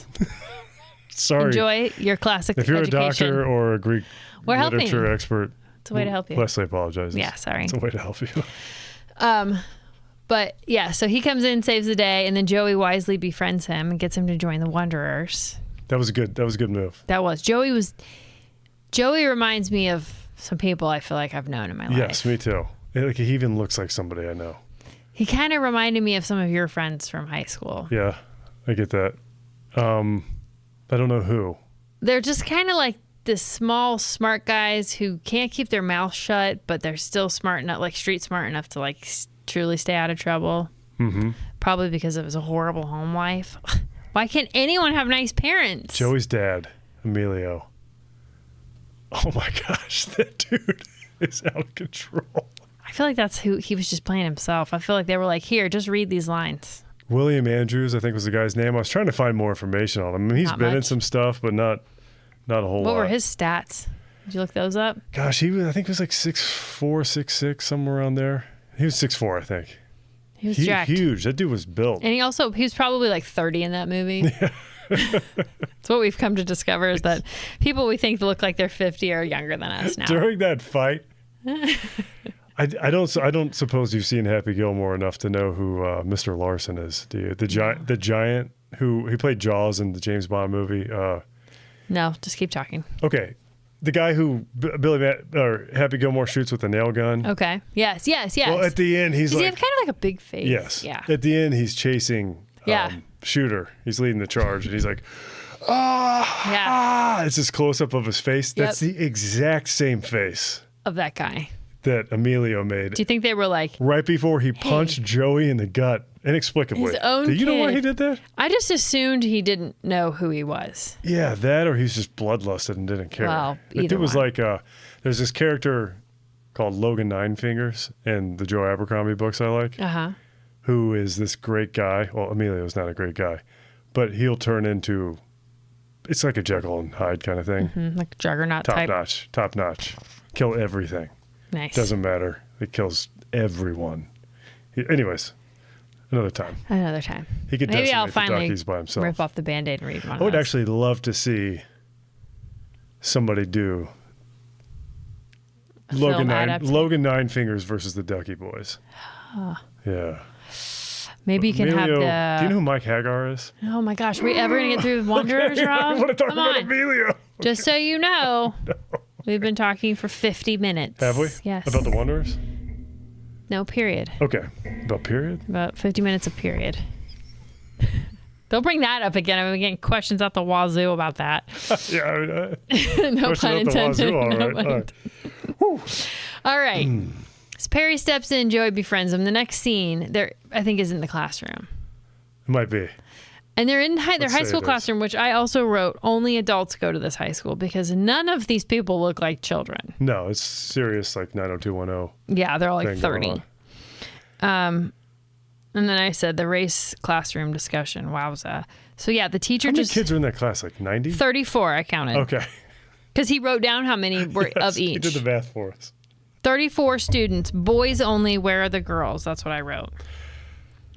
Sorry. Enjoy your classic If you're education. a doctor or a Greek literature expert, it's a way to help you. Leslie apologizes. Yeah, sorry. It's a way to help you. But yeah, so he comes in, saves the day, and then Joey wisely befriends him and gets him to join the Wanderers. That was a good move. That was. Joey reminds me of some people I feel like I've known in my life. Yes, me too. Like he even looks like somebody I know. He kind of reminded me of some of your friends from high school. Yeah, I get that. I don't know who. They're just kind of like this small, smart guys who can't keep their mouth shut, but they're still smart enough, like street smart enough to like truly stay out of trouble. Mm-hmm. Probably because it was a horrible home life. Why can't anyone have nice parents? Joey's dad, Emilio. Oh my gosh, that dude is out of control. I feel like that's who he was just playing himself. I feel like they were like, here, just read these lines. William Andrews, I think was the guy's name. I was trying to find more information on him. I mean, he's been in some stuff, but not a whole lot. What were his stats? Did you look those up? Gosh, I think he was like 6'4", 6'6", somewhere around there. He was 6'4", I think. He was jacked. Huge. That dude was built. And he was probably like 30 in that movie. Yeah. It's what we've come to discover is that people we think look like they're 50 are younger than us now. During that fight, I don't suppose you've seen Happy Gilmore enough to know who Mr. Larson is, do you? The giant who he played Jaws in the James Bond movie. No, just keep talking. Okay. The guy who Happy Gilmore shoots with a nail gun. Okay. Yes. Well, at the end, he's like... Does he have kind of like a big face? Yes. Yeah. At the end, he's chasing Shooter. He's leading the charge, and he's like, it's this close-up of his face. That's the exact same face. Of that guy. That Emilio made. Do you think they were like... Right before he punched Joey in the gut, inexplicably. His own kid. Do you know why he did that? I just assumed he didn't know who he was. Yeah, that or he's just bloodlusted and didn't care. Well, it was like, there's this character called Logan Nine Fingers in the Joe Abercrombie books I like, who is this great guy. Well, Emilio's not a great guy, but he'll turn into... It's like a Jekyll and Hyde kind of thing. Mm-hmm, like a Juggernaut type. Top notch. Kill everything. Nice. Doesn't matter. It kills everyone. Anyways, Another time. Another time. He could Maybe I'll decimate the finally Duckies by himself. rip off the Band-Aid and read one. I would actually love to see somebody do Logan Nine Fingers versus the Ducky Boys. Yeah. Maybe you can Emilio, have do you know who Mike Hagar is? Oh my gosh, are we ever going to get through the Wanderers, Rob? I want to talk about Emilio. Just so you know, we've been talking for 50 minutes. Have we? Yes. About the Wanderers? No, period. Okay. About period? About 50 minutes of period. Don't bring that up again. I'm getting questions out the wazoo about that. Yeah. I mean, no pun intended. Wazoo, all right. No pun intended. All right. So Perry steps in, Joey befriends him. The next scene, I think, is in the classroom. It might be. And they're in their high school classroom, which I also wrote, only adults go to this high school because none of these people look like children. No, it's serious, like 90210. Yeah, they're all like 30. And then I said the race classroom discussion. Wowza. So yeah, the teacher How many kids are in that class? Like 90? 34, I counted. Okay. Because he wrote down how many were of each. He did the math for us. 34 students, boys only, where are the girls? That's what I wrote.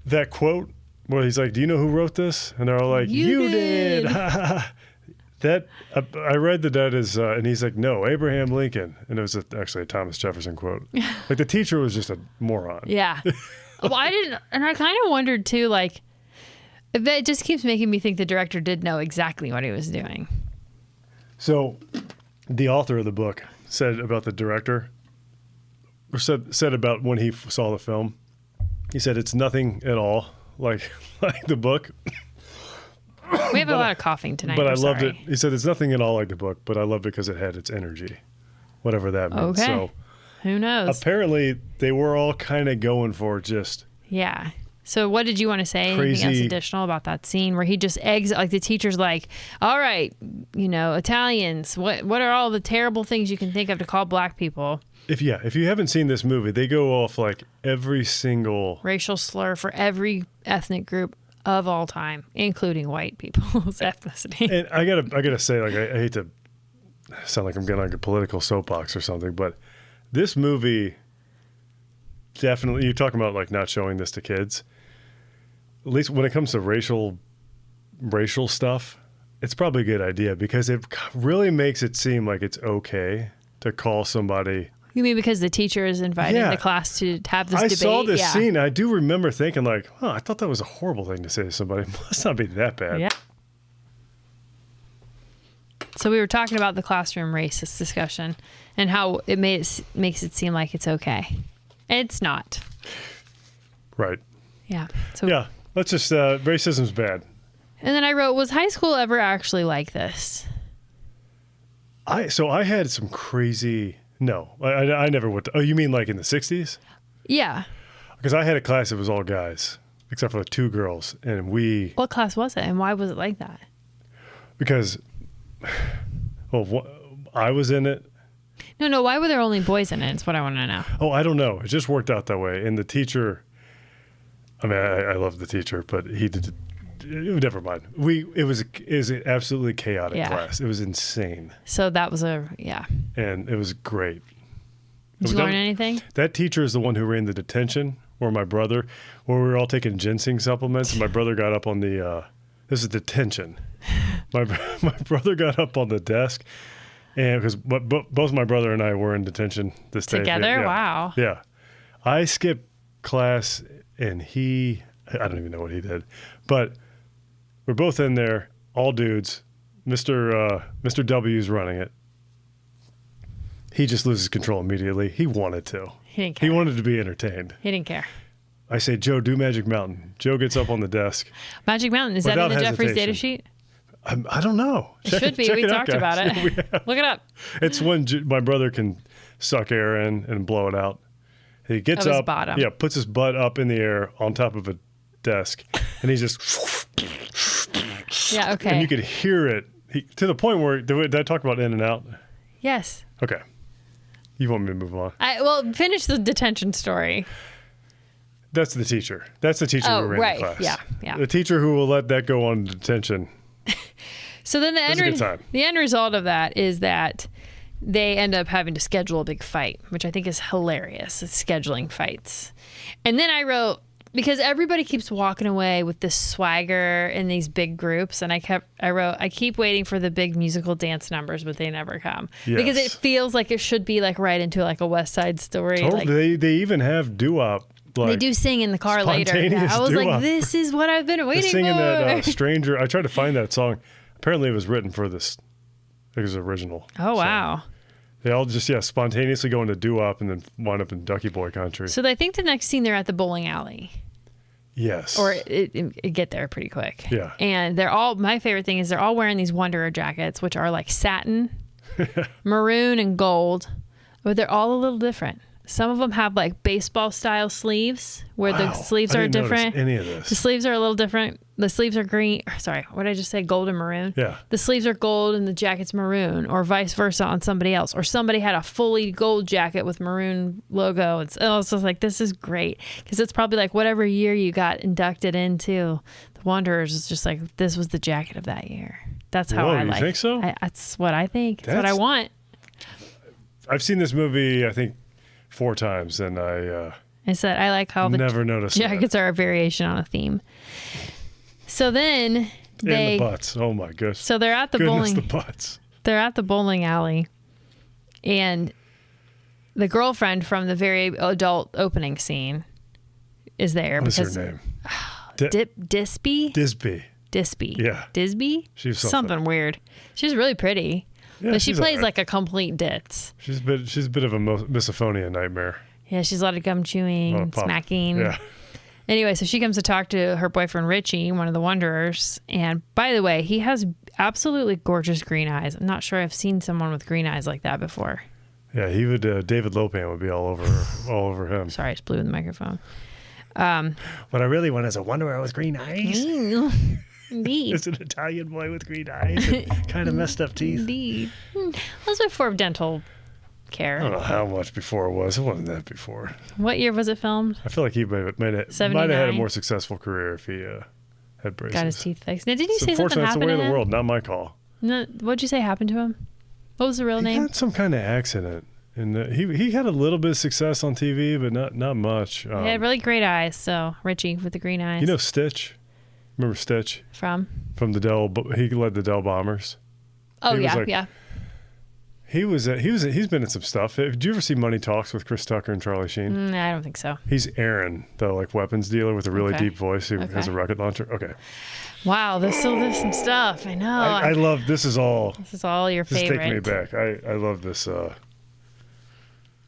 That quote where he's like, do you know who wrote this? And they're all like, you did. That I read that is, and he's like, no, Abraham Lincoln. And it was actually a Thomas Jefferson quote. Like the teacher was just a moron. Yeah. Well, I didn't, and I kind of wondered too, like, it just keeps making me think the director did know exactly what he was doing. So the author of the book said about the director, or said about when he saw the film, he said it's nothing at all like the book. We have a lot of coughing tonight. But I loved it. He said it's nothing at all like the book, but I loved it because it had its energy, whatever that means. Okay. So who knows? Apparently, they were all kind of going for just. Yeah. So what did you want to say? Crazy. Anything else additional about that scene where he just eggs, like the teacher's like, all right, Italians, what are all the terrible things you can think of to call black people? If you haven't seen this movie, they go off like every single racial slur for every ethnic group of all time, including white people's ethnicity. And I gotta say, like, I hate to sound like I'm getting like a political soapbox or something, but this movie definitely, you're talking about like not showing this to kids. At least when it comes to racial stuff, it's probably a good idea because it really makes it seem like it's okay to call somebody. You mean because the teacher is inviting the class to have this debate? I saw this scene. I do remember thinking like, oh, I thought that was a horrible thing to say to somebody. It must not be that bad. Yeah. So we were talking about the classroom racist discussion and how it makes it seem like it's okay. It's not. Right. Yeah. So yeah. Let's just racism's bad. And then I wrote, was high school ever actually like this? I had some crazy. No, I never went to. Oh, you mean like in the 60s? Yeah. Because I had a class that was all guys, except for 2 girls, and we. What class was it, and why was it like that? Because, well, I was in it. No. Why were there only boys in it? It's what I want to know. Oh, I don't know. It just worked out that way, and the teacher. I mean, I love the teacher, but he did. Never mind. It was an absolutely chaotic class. It was insane. So that was and it was great. Did you learn anything? That teacher is the one who ran the detention, where we were all taking ginseng supplements, and my brother got up on the. This is detention. My brother got up on the desk, and because both my brother and I were in detention this day together. Yeah. Wow. Yeah, I skipped class, and I don't even know what he did, but. We're both in there, all dudes. Mr. W's running it. He just loses control immediately. He wanted to. He didn't care. He wanted to be entertained. He didn't care. I say, Joe, do Magic Mountain. Joe gets up on the desk. Magic Mountain, is that in the Jeffries data sheet? I don't know. It should be. We talked about it. Look it up. It's when my brother can suck air in and blow it out. He gets up, bottom. Yeah, puts his butt up in the air on top of a desk, and he's just. Yeah, okay. And you could hear it to the point where, did I talk about in and out? Yes. Okay. You want me to move on? Well, finish the detention story. That's the teacher. That's the teacher who ran the class. Yeah. The teacher who will let that go on detention. So then the end result of that is that they end up having to schedule a big fight, which I think is hilarious. It's scheduling fights. And then I wrote, Because everybody keeps walking away with this swagger in these big groups, and I keep waiting for the big musical dance numbers, but they never come. Yes. Because it feels like it should be like right into like a West Side Story. Totally. They even have doo-wop. They do sing in the car later. Yeah, I was like, this is what I've been waiting singing for. That Stranger. I tried to find that song. Apparently, it was written for this. I think it was original. Oh, wow. They all just, spontaneously go into doo-wop and then wind up in Ducky Boy country. So I think the next scene they're at the bowling alley. Yes. Or it get there pretty quick. Yeah. And my favorite thing is they're all wearing these Wanderer jackets, which are like satin, maroon, and gold, but they're all a little different. Some of them have like baseball style sleeves where the sleeves are different. Any of this. The sleeves are a little different. The sleeves are green. Sorry, what did I just say? Gold and maroon? Yeah. The sleeves are gold and the jacket's maroon, or vice versa on somebody else. Or somebody had a fully gold jacket with maroon logo. It's just like, this is great. Because it's probably like whatever year you got inducted into the Wanderers is just like, this was the jacket of that year. That's how I like. You think so? That's what I think. That's what I want. I've seen this movie, I think, 4 times, and I said I like how the never noticed jackets are a variation on a theme. So then and the butts. Oh my goodness. So they're at the bowling. The butts. They're at the bowling alley, and the girlfriend from the very adult opening scene is there. What's her name? Disby. Yeah. Disby. She's something weird. She's really pretty. Yeah, but she plays like a complete ditz. She's a bit of a misophonia nightmare. Yeah, she's a lot of gum chewing, smacking. Yeah. Anyway, so she comes to talk to her boyfriend Richie, one of the Wanderers. And by the way, he has absolutely gorgeous green eyes. I'm not sure I've seen someone with green eyes like that before. Yeah, he would. David Lopan would be all over him. Sorry, I just blew in the microphone. What I really want is a Wanderer with green eyes. Indeed. It's an Italian boy with green eyes and kind of messed up teeth. Indeed. That was before dental care. I don't know how much before it was. It wasn't that before. What year was it filmed? I feel like he might have had a more successful career if he had braces. Got his teeth fixed. Now, did you say something happened to him? Unfortunately, that's the way of the world. Not my call. No, what'd you say happened to him? What was the real name? He had some kind of accident. And he had a little bit of success on TV, but not much. He had really great eyes. So Richie with the green eyes. You know Stitch? Remember Stitch? From the Dell? He led the Dell Bombers. Oh yeah. He's been in some stuff. Did you ever see Money Talks with Chris Tucker and Charlie Sheen? I don't think so. He's Aaron, the weapons dealer with a really deep voice who has a rocket launcher. Okay. Wow, there's some stuff. I know. I love this. Is all your favorite. This taking me back. I love this.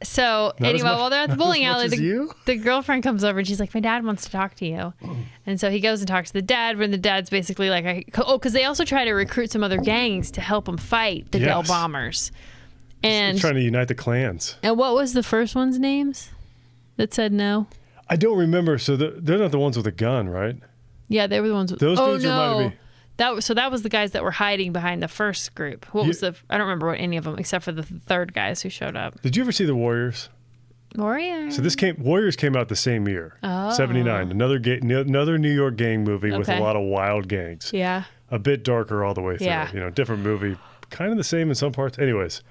So anyway, while they're at the bowling alley, the girlfriend comes over and she's like, "My dad wants to talk to you." And so he goes and talks to the dad, when the dad's basically like, because they also try to recruit some other gangs to help them fight the Dell Bombers. And trying to unite the clans. And what was the first one's names that said no? I don't remember. So they're not the ones with a gun, right? Yeah, they were the ones with... Those dudes reminded me. That was the guys that were hiding behind the first group. I don't remember what any of them, except for the third guys who showed up. Did you ever see the Warriors? Warriors. So Warriors came out the same year, 79. Another New York gang movie with a lot of wild gangs. Yeah. A bit darker all the way through. Yeah. Different movie, kind of the same in some parts. Anyways,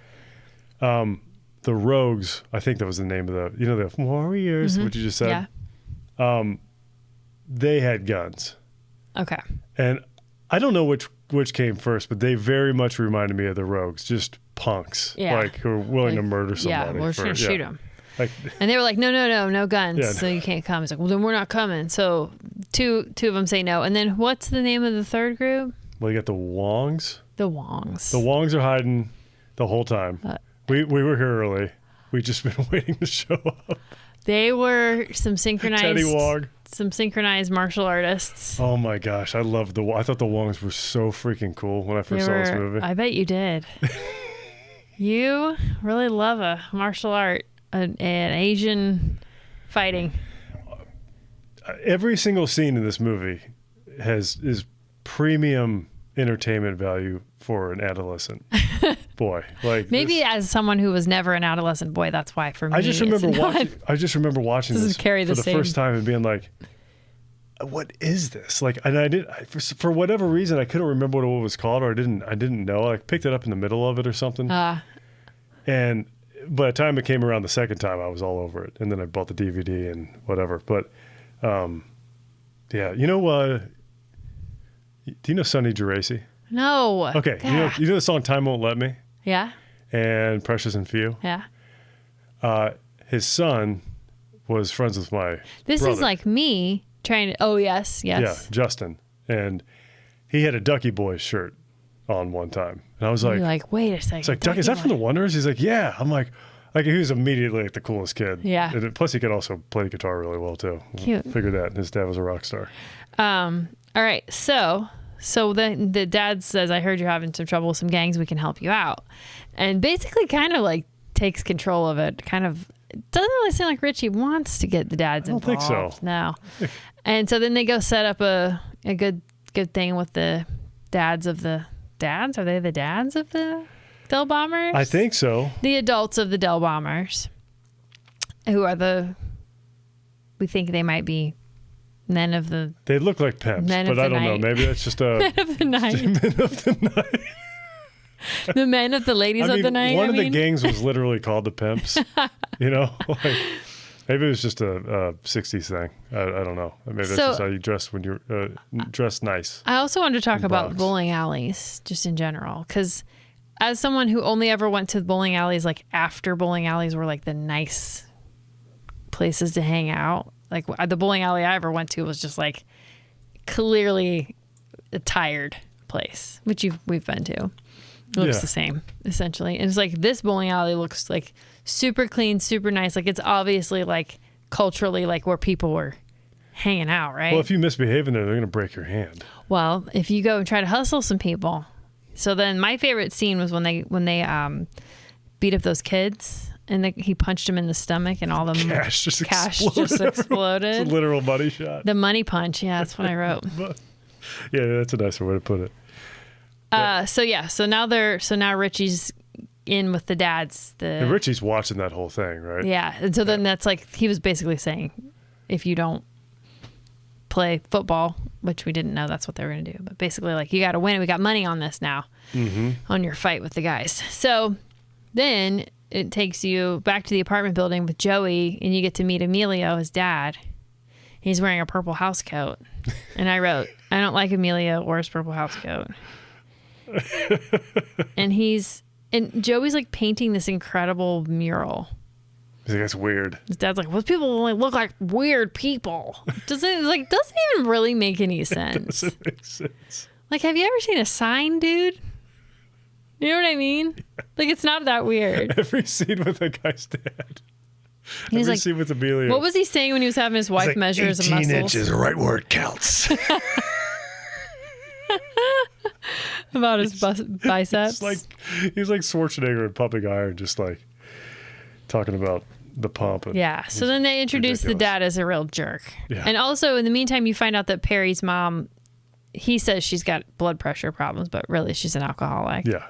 the Rogues, I think that was the name of the Warriors, what you just said. Yeah. They had guns. Okay. And I don't know which came first, but they very much reminded me of the Rogues, just punks, who are willing to murder somebody. Yeah, we're just going to shoot them. And they were like, no guns, so you can't come. It's like, well, then we're not coming. So two of them say no. And then what's the name of the third group? Well, you got the Wongs. The Wongs. The Wongs are hiding the whole time. We were here early. We just been waiting to show up. They were some synchronized... Teddy Wong. Some synchronized martial artists. Oh my gosh, I thought the Wongs were so freaking cool when I first saw this movie. I bet you did. You really love a martial art, an Asian fighting. Every single scene in this movie is premium entertainment value for an adolescent boy. Maybe as someone who was never an adolescent boy, that's why for me. I just remember watching this for the first time and being like, "What is this?" For whatever reason I couldn't remember what it was called, or I didn't know. I picked it up in the middle of it or something. And by the time it came around the second time, I was all over it. And then I bought the DVD and whatever. But Yeah. You know, do you know Sonny Geraci? No. Okay. You know the song Time Won't Let Me? Yeah. And Precious and Few? Yeah. His son was friends with my This brother. is like me trying to... Oh, yes. Yeah, Justin. And he had a Ducky Boys shirt on one time. And I was You're like, wait a second. it's like, Ducky, is that from the Wonders? He's like, yeah. I'm like he was immediately like the coolest kid. Yeah. And plus he could also play guitar really well too. Cute. Figured that. His dad was a rock star. All right. So the dad says, I heard you're having some trouble with some gangs. We can help you out. And basically kind of like takes control of it. Kind of doesn't really seem like Richie wants to get the dads involved. I don't think so. No. And so then they go set up a good thing with the dads of the dads. Are they the dads of the Del Bombers? I think so. The adults of the Del Bombers, who are we think they might be men of the... They look like pimps, but I don't know. Maybe that's just a... Men of the night. Men of the night. The men of the ladies of the night. One of the gangs was literally called the Pimps. You know, like, maybe it was just a 60s thing. I don't know. Maybe that's just how you dress when you're dressed nice. I also wanted to talk about Bronx. bowling alleys, just in general, because as someone who only ever went to bowling alleys, like after bowling alleys were like the nice places to hang out. Like the bowling alley I ever went to was just like clearly a tired place, which we've been to. It looks the same, essentially. And it's like this bowling alley looks like super clean, super nice. Like it's obviously like culturally like where people were hanging out, right? Well, if you misbehave in there, they're going to break your hand. Well, if you go and try to hustle some people. So then my favorite scene was when they beat up those kids and he punched them in the stomach and all the cash just exploded. It's a literal money shot. The money punch. Yeah, that's what I wrote. Yeah, that's a nicer way to put it. So now Richie's in with the dads. And Richie's watching that whole thing, right? Yeah. And so then that's like, he was basically saying, if you don't play football, which we didn't know that's what they were going to do, but basically like, you got to win it. We got money on this now, on your fight with the guys. So then it takes you back to the apartment building with Joey and you get to meet Emilio, his dad. He's wearing a purple house coat. And I wrote, I don't like Emilio or his purple house coat. And Joey's like painting this incredible mural. I think that's weird. His dad's like, well, people only look like weird people. Doesn't even really make any sense. Doesn't make sense. Like, have you ever seen a sign, dude? You know what I mean? Like, it's not that weird. Every scene with that guy's dad. He's Every like, scene with Emilio. what was he saying when he was having his wife measure his muscles? 18 inches, right where it counts. About his biceps. He's like Schwarzenegger in Pumping Iron, just like talking about the pump. Yeah. So then they introduce the dad as a real jerk. Yeah. And also in the meantime, you find out that Perry's mom, he says she's got blood pressure problems, but really she's an alcoholic. Yeah.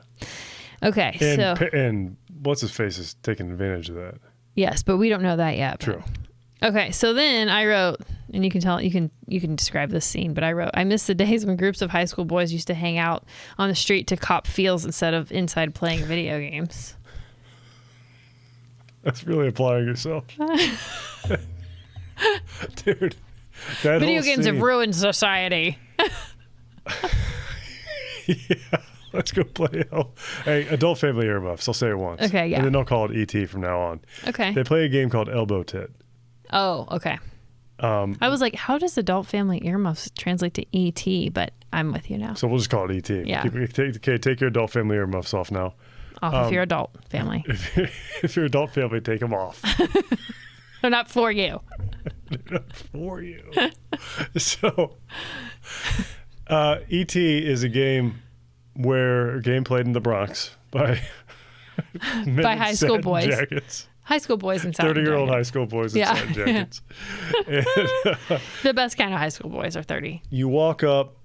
Okay. And what's his face is taking advantage of that. Yes, but we don't know that yet. True. Okay, so then I wrote, and you can describe this scene, but I wrote, I miss the days when groups of high school boys used to hang out on the street to cop feels instead of inside playing video games. That's really applying yourself. Dude, that video whole games scene. have ruined society. Yeah, let's go play. Hey, adult family earmuffs. I'll say it once. Okay, yeah. And then they'll call it ET from now on. Okay. They play a game called Elbow Tit. Oh, okay. I was like, how does adult family earmuffs translate to ET? But I'm with you now. So we'll just call it ET. Yeah. Take your adult family earmuffs off now. Off if you're adult family. If you're adult family, take them off. They're not for you. They're not for you. So, ET is a game played in the Bronx by high school boys. Jackets. High school boys in satin 30-year-old jackets. high school boys in satin jackets. And, the best kind of high school boys are 30. you walk up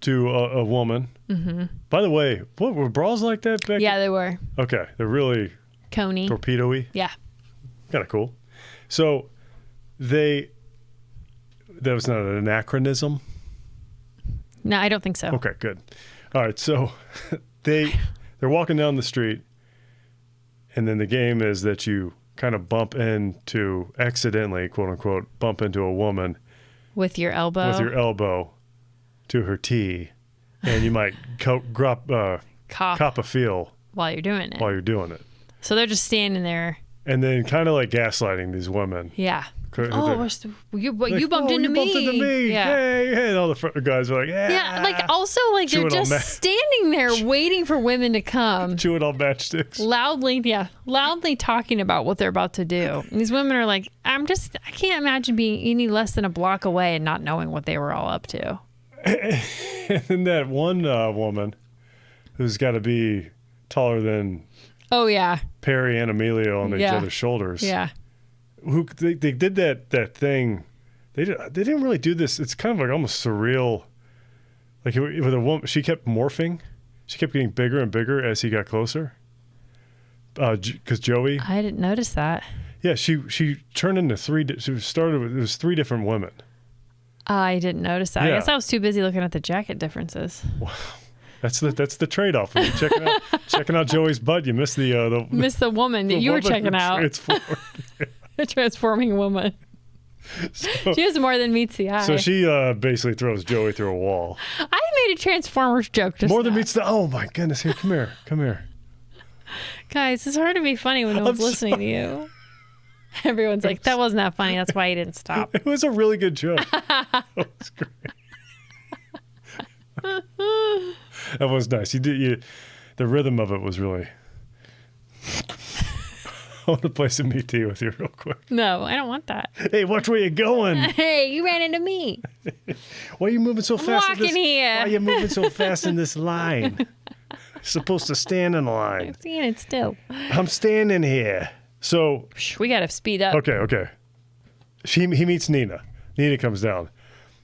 to a woman. Mm-hmm. By the way, what were brawls like that back? Yeah, they were. Okay, they're really Coney. torpedo-y. Yeah. Kind of cool. So that was not an anachronism. No, I don't think so. Okay, good. All right, so they're walking down the street, and then the game is that you kind of accidentally, quote unquote, bump into a woman With your elbow to her T, and you might cop a feel while you're doing it. So they're just standing there. And then kind of like gaslighting these women. Yeah. You bumped into me. You bumped into me. Yeah. Hey. And all the guys are like, yeah. Yeah, like also like they're just standing there waiting for women to come. Chewing on matchsticks. Loudly talking about what they're about to do. And these women are like, I can't imagine being any less than a block away and not knowing what they were all up to. And then that one woman who's got to be taller than Perry and Emilio on each other's shoulders. Yeah. Who they did that thing. They didn't really do this. It's kind of like almost surreal. Like with a woman, she kept morphing. She kept getting bigger and bigger as he got closer. Because Joey. I didn't notice that. Yeah, she turned into three. She started with, it was three different women. I didn't notice that. Yeah. I guess I was too busy looking at the jacket differences. Wow. That's the trade-off. When you're checking out Joey's butt, you miss the miss the woman that you were checking out. The transforming woman. So, she has more than meets the eye. So she basically throws Joey through a wall. I made a Transformers joke just more than meets the. Oh my goodness! Here, come here. Guys, it's hard to be funny when no one's listening to you. Everyone's like, that wasn't that funny. That's why you didn't stop. It was a really good joke. That was great. That was nice. The rhythm of it was really. I want to play some ET with you real quick. No, I don't want that. Hey, watch where you're going. Hey, you ran into me. Why are you moving so fast? Walking here. Why are you moving so fast in this line? You're supposed to stand in the line. I'm seeing it still. I'm standing here. So we got to speed up. Okay. He meets Nina. Nina comes down.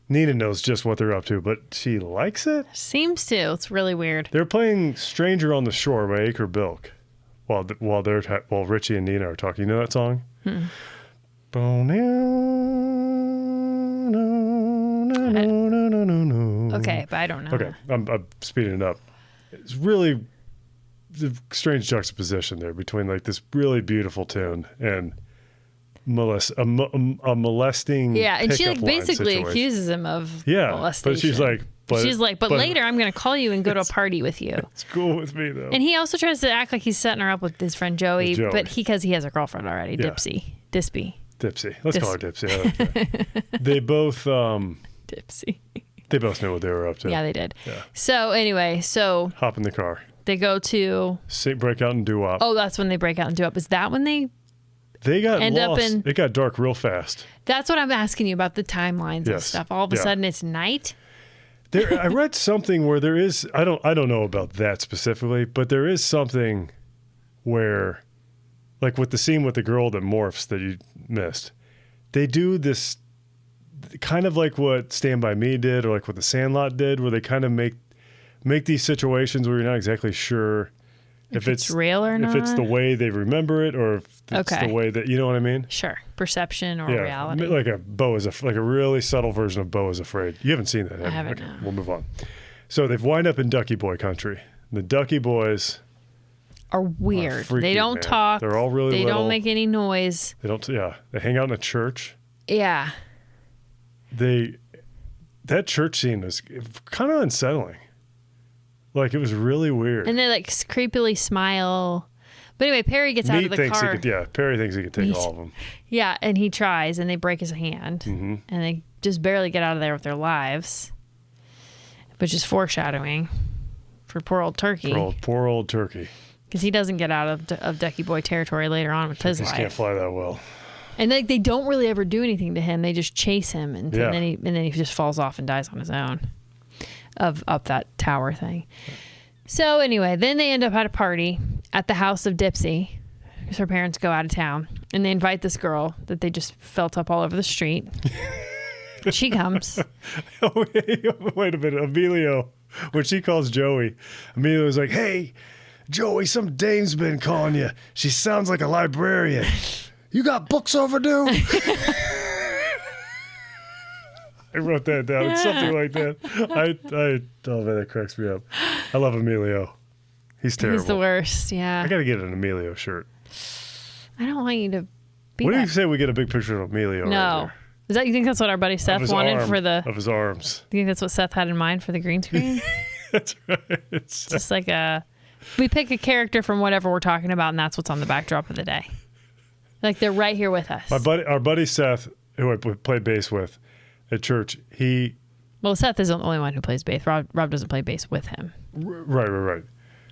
Nina knows just what they're up to, but she likes it? Seems to. It's really weird. They're playing Stranger on the Shore by Acre Bilk while Richie and Nina are talking. You know that song? Okay, but I don't know. Okay, I'm speeding it up. It's really the strange juxtaposition there between like this really beautiful tune and a molesting. Yeah, and she like basically accuses him of molestation. But she's like, but later I'm going to call you and go to a party with you. It's cool with me though. And he also tries to act like he's setting her up with his friend Joey. But because he has a girlfriend already, Dipsy. Let's call her Dipsy. I like that. They both Dipsy. They both knew what they were up to. Yeah, they did. Yeah. So anyway, hop in the car. They go to break out and doo-wop. Oh, that's when they break out and doo-wop. Is that when they got lost? It got dark real fast. That's what I'm asking you about the timelines and stuff. All of a sudden it's night. I read something where there is I don't know about that specifically, but there is something where, like with the scene with the girl that morphs that you missed, they do this kind of like what Stand By Me did, or like what The Sandlot did, where they kind of make these situations where you're not exactly sure if it's real or not, if it's the way they remember it, or if it's the way that, you know what I mean? Sure, perception or reality. Like a really subtle version of Beau is Afraid. You haven't seen that, have you? I haven't. Okay, we'll move on. So they've wind up in Ducky Boy country. The Ducky Boys are weird. Freaky, they don't talk. They're all really They little. don't make any noise. They don't. Yeah. They hang out in a church. Yeah. That church scene was kind of unsettling. Like, it was really weird. And they like creepily smile. But anyway, Perry gets out of the car. Perry thinks he could take all of them. Yeah, and he tries, and they break his hand. Mm-hmm. And they just barely get out of there with their lives. Which is foreshadowing for poor old Turkey. Poor old Turkey. Because he doesn't get out of Ducky Boy territory later on with his life. He can't fly that well. And they don't really ever do anything to him. They just chase him, and then he just falls off and dies on his own up that tower thing. So anyway, then they end up at a party at the house of Dipsy, because her parents go out of town, and they invite this girl that they just felt up all over the street. She comes. Oh, wait a minute, Emilio. When she calls Joey, Emilio's like, "Hey, Joey, some dame's been calling you. She sounds like a librarian. You got books overdue?" I wrote that down. It's something like that. Oh man, that cracks me up. I love Emilio. He's terrible. He's the worst. Yeah. I gotta get an Emilio shirt. I don't want you to be. What do you say we get a big picture of Emilio? No. Right there? You think that's what our buddy Seth wanted for of his arms? Do you think that's what Seth had in mind for the green screen? That's right. It's just like we pick a character from whatever we're talking about, and that's what's on the backdrop of the day. Like they're right here with us. Our buddy Seth, who I played bass with at church, Well, Seth isn't the only one who plays bass. Rob doesn't play bass with him. Right.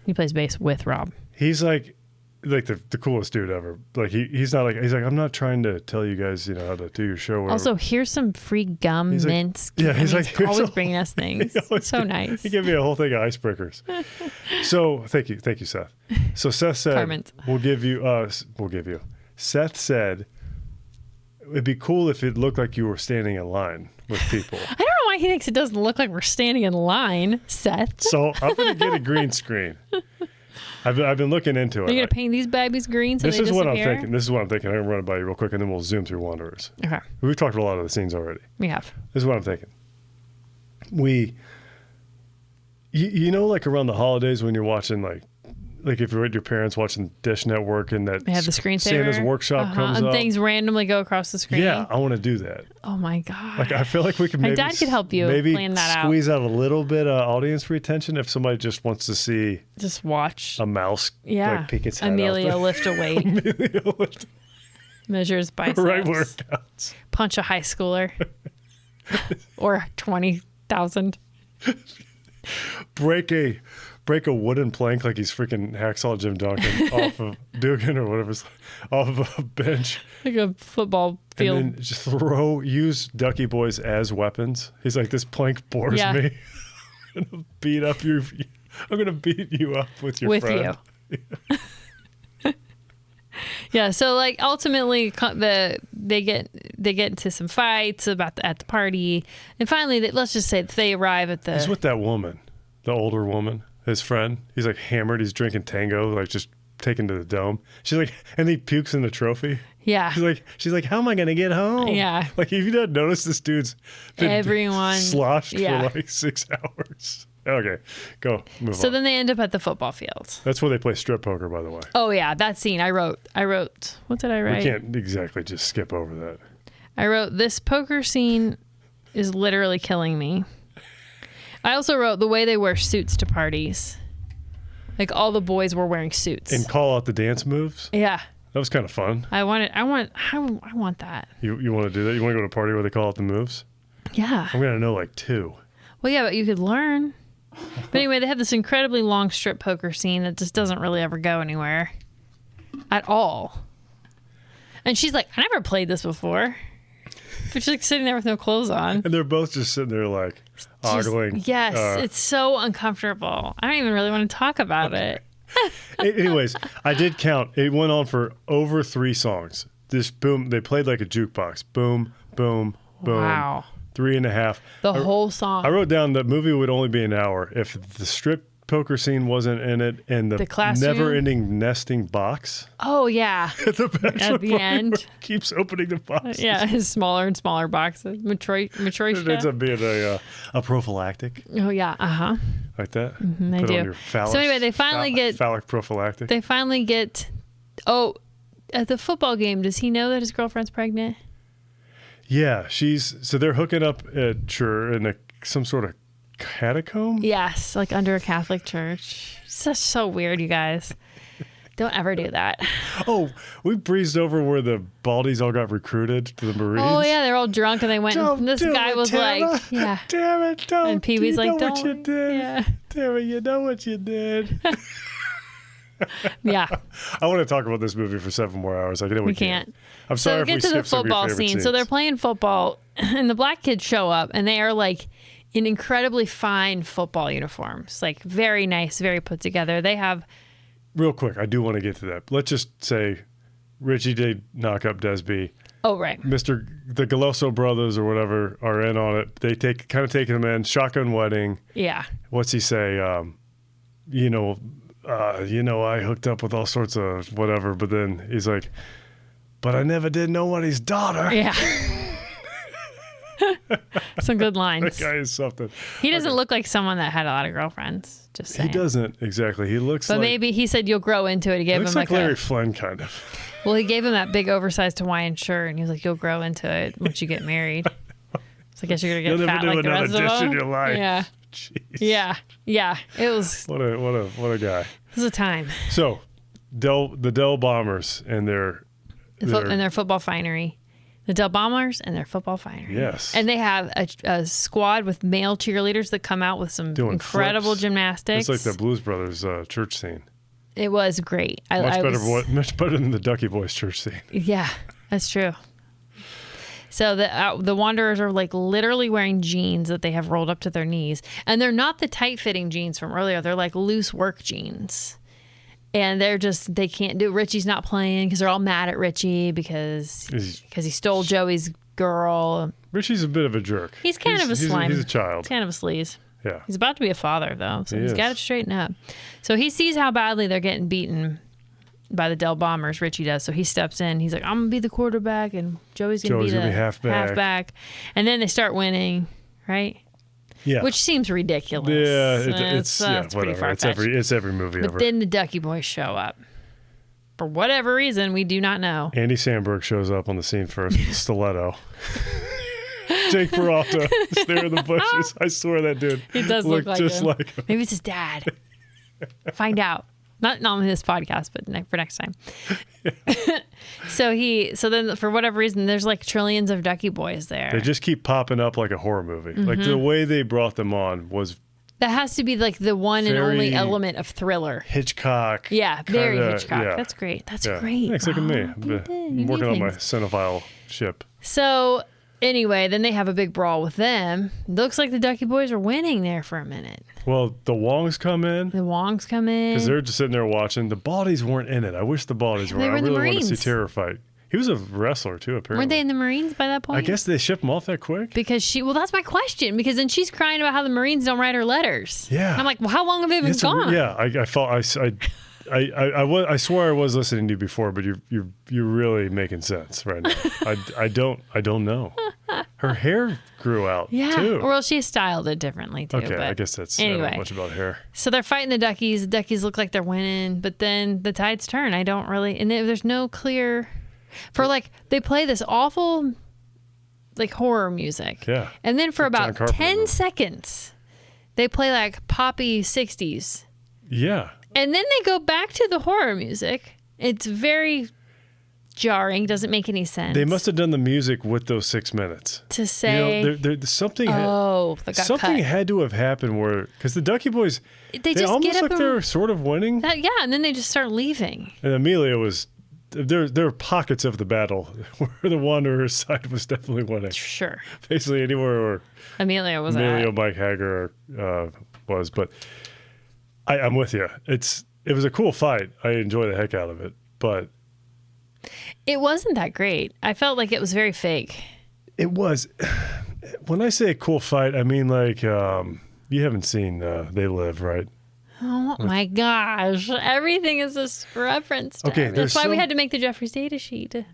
He plays bass with Rob. He's like the coolest dude ever. Like he's like I'm not trying to tell you guys, how to do your show. Also, here's some free gum, mints. He's always bringing us things. So nice. He gave me a whole thing of icebreakers. So thank you, Seth. So Seth said, Carmen's. we'll give you. Seth said, it'd be cool if it looked like you were standing in line with people. I don't know why he thinks it doesn't look like we're standing in line, Seth. So I'm gonna get a green screen. I've been looking into it. Are you gonna paint these babies green so this they is disappear? what I'm thinking. I'm gonna run it by you real quick, and then we'll zoom through Wanderers. Okay. We've talked about a lot of the scenes already. We have. This is what I'm thinking. Like around the holidays when you're watching like if you're with your parents watching Dish Network and that they have the screensaver. Santa's Workshop comes and up. things randomly go across the screen. Yeah, I want to do that. Oh my god. Like I feel like we could My dad could help you plan that squeeze out a little bit of audience retention if somebody just wants to see just watch a mouse like peek its head Emilio out lift a weight. Emilio lift. Measures biceps. Right where it counts. Punch a high schooler. Or 20,000. Break a wooden plank like he's freaking Hacksaw Jim Duncan off of Dugan or whatever, off of a bench. Like a football field. And then just use Ducky Boys as weapons. He's like, this plank bores me. I'm gonna beat you up with your friend. You. Yeah, so like ultimately they get into some fights at the party, and finally let's just say they arrive at the. He's with that woman, the older woman, his friend. He's like hammered. He's drinking Tango, like just taken to the dome. She's like, and he pukes in the trophy. Yeah. She's like, how am I gonna get home? Yeah. Like if you didn't notice, this dude's been sloshed for like 6 hours. Okay, go move on. So then they end up at the football field. That's where they play strip poker, by the way. Oh yeah, that scene. I wrote. What did I write? We can't exactly just skip over that. I wrote, this poker scene is literally killing me. I also wrote the way they wear suits to parties. Like all the boys were wearing suits. And call out the dance moves. Yeah. That was kind of fun. I want that. You want to do that? You want to go to a party where they call out the moves? Yeah. I'm gonna know like 2. Well, yeah, but you could learn. But anyway, they have this incredibly long strip poker scene that just doesn't really ever go anywhere at all. And she's like, I never played this before. But she's like sitting there with no clothes on. And they're both just sitting there like ogling. Yes, it's so uncomfortable. I don't even really want to talk about it. Anyways, I did count. It went on for over 3 songs. This boom, they played like a jukebox. Boom, boom, boom. Wow. 3.5. The whole song. I wrote down the movie would only be an hour if the strip poker scene wasn't in it and the never-ending nesting box. Oh yeah. At the end, keeps opening the boxes. Yeah, his smaller and smaller boxes. Matryoshka. It ends up being a prophylactic. Oh yeah. Like that. Mm-hmm, they Put do. On your phallus, so anyway, they finally get phallic prophylactic. They finally get. Oh, at the football game, does he know that his girlfriend's pregnant? Yeah, so they're hooking up at church in some sort of catacomb. Yes, like under a Catholic church. It's just so weird, you guys. Don't ever do that. Oh, we breezed over where the Baldies all got recruited to the Marines. Oh yeah, they're all drunk and they went. And this guy was like, "Yeah, damn it, don't." And Pee Wee's like, "Don't." What you did? Yeah. Damn it, you know what you did. Yeah. I want to talk about this movie for 7 more hours. I know we can't. I'm sorry if we get to the skip some of your football favorite scene. scenes. So they're playing football, and the black kids show up, and they are like in incredibly fine football uniforms, like very nice, very put together. They have. Real quick, I do want to get to that. Let's just say Richie did knock up Desby. Oh, right. The Galoso brothers or whatever are in on it. They take him in. Shotgun wedding. Yeah. What's he say? I hooked up with all sorts of whatever, but then he's like, but I never did nobody's daughter. Yeah. Some good lines. That guy is something. He doesn't look like someone that had a lot of girlfriends. Just saying. He doesn't exactly. He looks but like. But maybe he said you'll grow into it. He gave looks him like Larry Flynn, kind of. Well, he gave him that big oversized Hawaiian shirt, and he was like, "You'll grow into it once you get married." So I guess you're gonna get fat like the rest of them. In your life. Yeah. Jeez. Yeah. It was. What a guy. It was a time. So, the Dell Bombers and their football finery. The Dell Bombers and their football finery. Yes. And they have a squad with male cheerleaders that come out with some incredible gymnastics. It's like the Blues Brothers church scene. It was great. Much better than the Ducky Boys church scene. Yeah, that's true. So the Wanderers are like literally wearing jeans that they have rolled up to their knees. And they're not the tight-fitting jeans from earlier. They're like loose work jeans. And they can't do. Richie's not playing because they're all mad at Richie because he stole Joey's girl. Richie's a bit of a jerk. He's kind of a slime. He's a child. He's kind of a sleaze. Yeah. He's about to be a father, though, so he's got to straighten up. So he sees how badly they're getting beaten by the Dell Bombers, Richie does. So he steps in. He's like, I'm going to be the quarterback, and Joey's going to be the halfback. And then they start winning, right? Yeah. Which seems ridiculous. Yeah, it's pretty whatever. far-fetched. It's every movie ever. But then the Ducky Boys show up. For whatever reason, we do not know. Andy Samberg shows up on the scene first with a stiletto. Jake Peralta is there in the bushes. I swear that dude. He does look like just him. like him. Maybe it's his dad. Find out. Not on this podcast, but for next time. So then for whatever reason, there's like trillions of Ducky Boys there. They just keep popping up like a horror movie. Mm-hmm. Like the way they brought them on was. That has to be like the one and only element of thriller. Hitchcock. Yeah, very Hitchcock. Yeah. That's great. That's great. Thanks, look at me. I'm working on my cinephile ship. So anyway, then they have a big brawl with them. Looks like the Ducky Boys are winning there for a minute. Well, the Wongs come in. Because they're just sitting there watching. The Baldies weren't in it. I wish the Baldies were. I really want to see Terror fight. He was a wrestler too, apparently. Weren't they in the Marines by that point? I guess they shipped him off that quick. Well, that's my question. Because then she's crying about how the Marines don't write her letters. Yeah. And I'm like, well, how long have they been gone? I swore I was listening to you before, but you're really making sense right now. I don't know. Her hair grew out too. Well, she styled it differently too. Okay, I guess that's anyway. I don't know much about hair. So they're fighting the Duckies. The Duckies look like they're winning, but then the tides turn. I don't really, and there's no clear. For like they play this awful like horror music. Yeah. And then for about 10 seconds they play like poppy 60s. Yeah. And then they go back to the horror music. It's very jarring, doesn't make any sense. They must have done the music with those 6 minutes. To say something something had to have happened where because the Ducky Boys they just almost get up like they're sort of winning. And then they just start leaving. And Emilio was there are pockets of the battle where the Wanderers side was definitely winning. Sure. Basically anywhere where Emilio Mike Hager was, but I'm with you. It was a cool fight. I enjoyed the heck out of it, but it wasn't that great. I felt like it was very fake. It was. When I say a cool fight, I mean like you haven't seen They Live, right? Oh my gosh. Everything is a reference to it. That's why we had to make the Jeffries data sheet, isn't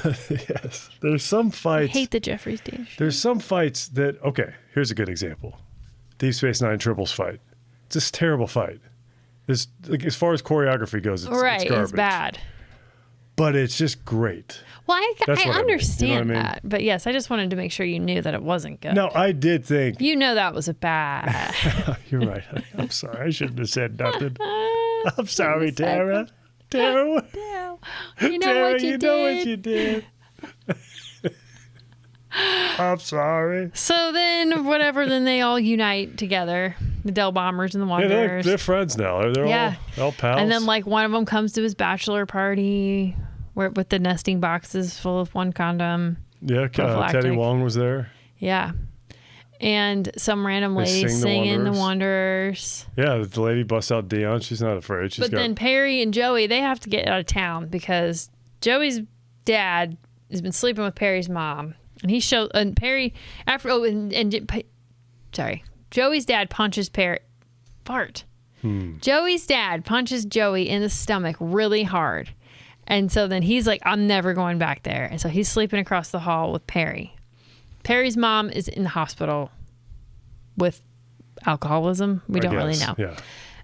it? Yes. There's some fights. I hate the Jeffries data sheet. There's some fights that, here's a good example. Deep Space Nine Triples fight. It's a terrible fight. There's, like, as far as choreography goes, it's garbage. It's bad. But it's just great. Well, I understand I mean? that. But yes, I just wanted to make sure you knew that it wasn't good. No, I did think. You know that was a bad. You're right. I'm sorry. I shouldn't have said nothing. I'm sorry, Tara. Tara. You know what you did. I'm sorry. So then, then they all unite together. The Dell Bombers and the Wanderers. They're friends now. They're all pals. And then like one of them comes to his bachelor party with the nesting boxes full of one condom. Yeah, Teddy Wong was there. Yeah. And some random lady singing the Wanderers. Yeah, the lady busts out Dion. She's not afraid. Then Perry and Joey, they have to get out of town because Joey's dad has been sleeping with Perry's mom. And Perry Joey's dad punches Perry. Bart. Joey's dad punches Joey in the stomach really hard. And so then he's like, I'm never going back there. And so he's sleeping across the hall with Perry. Perry's mom is in the hospital with alcoholism. We don't really know. Yeah.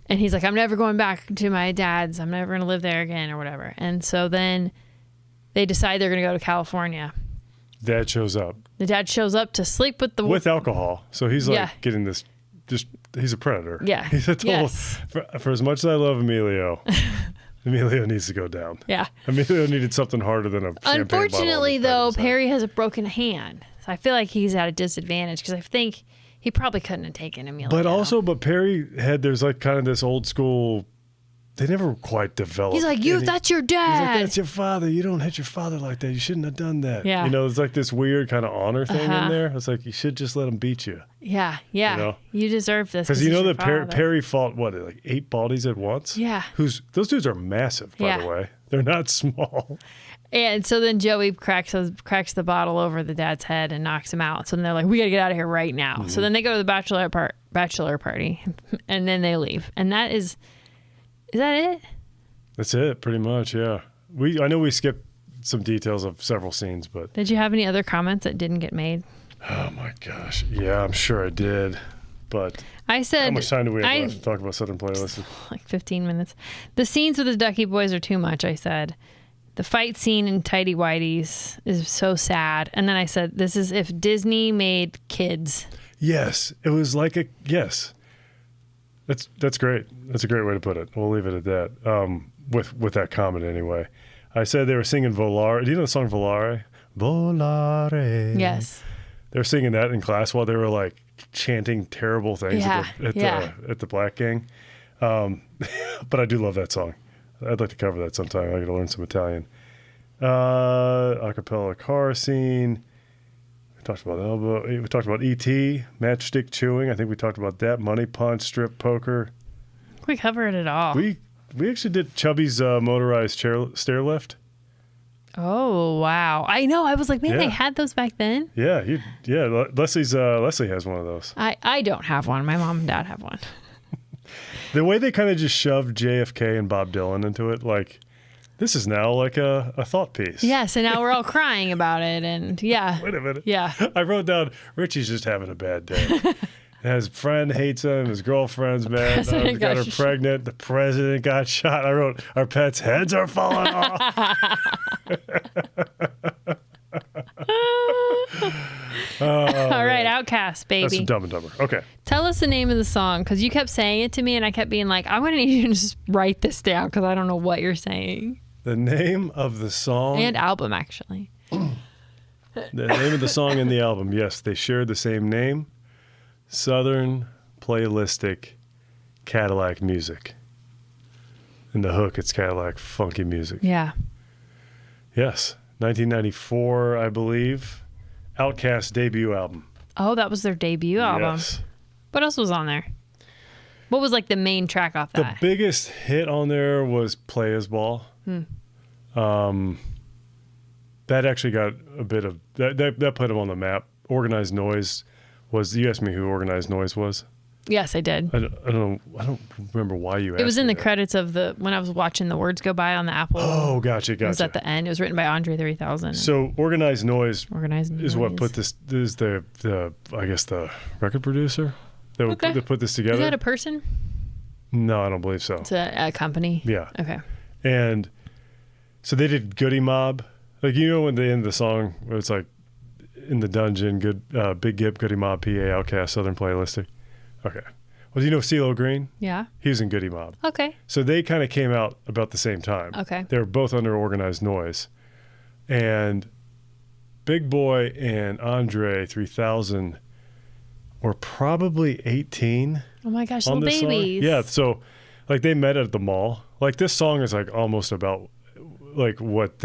And he's like, I'm never going back to my dad's. I'm never going to live there again or whatever. And so then they decide they're going to go to California. Dad shows up. The dad shows up to sleep with with alcohol. So he's like getting this. Just he's a predator. Yeah. He's a total. For as much as I love Emilio, Emilio needs to go down. Yeah. Emilio needed something harder than a champagne Unfortunately, though, Perry has a broken hand. So I feel like he's at a disadvantage because I think he probably couldn't have taken Emilio. But Perry there's like kind of this old school. They never quite developed. He's like, that's your dad. He's like, that's your father. You don't hit your father like that. You shouldn't have done that. Yeah. You know, it's like this weird kind of honor thing in there. It's like, you should just let him beat you. Yeah, yeah. You know? You deserve this. Because you know that Perry fought, like 8 Baldies at once? Yeah. Those dudes are massive, by the way. They're not small. And so then Joey cracks the bottle over the dad's head and knocks him out. So then they're like, we got to get out of here right now. Mm-hmm. So then they go to the bachelor party and then they leave. And that is that it? That's it, pretty much, yeah. I know we skipped some details of several scenes, but... Did you have any other comments that didn't get made? Oh, my gosh. Yeah, I'm sure I did, but... I said... How much time do we have left to talk about Southern Playlists? Like 15 minutes. The scenes with the Ducky Boys are too much, I said. The fight scene in Tidy Whities is so sad. And then I said, this is if Disney made kids. Yes, it was like a... Yes. That's great. That's a great way to put it. We'll leave it at that. With that comment anyway. I said they were singing Volare. Do you know the song Volare? Volare. Yes. They were singing that in class while they were like chanting terrible things at the Black Gang. But I do love that song. I'd like to cover that sometime. I got to learn some Italian. Acapella car scene. We talked about elbow. We talked about E.T. Matchstick chewing. I think we talked about that. Money punch, strip poker. We covered it all. We actually did Chubby's motorized stair lift. Oh wow! I know. I was like, man, they had those back then. Yeah, Leslie has one of those. I don't have one. My mom and dad have one. The way they kind of just shoved JFK and Bob Dylan into it, like this is now like a thought piece. Yes, and now we're all crying about it, and yeah. Wait a minute. Yeah. I wrote down Richie's just having a bad day. His friend hates him. His girlfriend's mad. Got her pregnant. The president got shot. I wrote, our pets' heads are falling off. All right, OutKast, baby. That's Dumb and Dumber. Okay. Tell us the name of the song, because you kept saying it to me, and I kept being like, I'm going to need you to just write this down, because I don't know what you're saying. The name of the song? And album, actually. The name of the song and the album, yes. They share the same name. Southern Playalistic Cadillac Music. In the hook, it's Cadillac funky music. Yeah. Yes. 1994, I believe. OutKast debut album. Oh, that was their debut album. Yes. What else was on there? What was like the main track off that? The biggest hit on there was Play As Ball. That actually got a bit of... That put them on the map. Organized Noise was... You asked me who Organized Noise was? Yes, I did. I don't remember why you asked. It was in the that. credits of when I was watching The Words Go By on the Apple. Oh, gotcha. It was at the end. It was written by Andre 3000. So Organized Noise is what put this is the I guess the record producer that put this together. Is that a person? No, I don't believe so. It's a company. Yeah. Okay. And so they did Goody Mob, like when they end the song where it's like in the dungeon, Big Gip, Goody Mob, PA, OutKast, Southern Playalistic. Okay. Well, do you know CeeLo Green? Yeah. He was in Goody Mob. Okay. So they kind of came out about the same time. Okay. They were both under Organized Noise. And Big Boy and Andre 3000 were probably 18. Oh my gosh, little babies. Song. Yeah, so like they met at the mall. Like this song is like almost about like what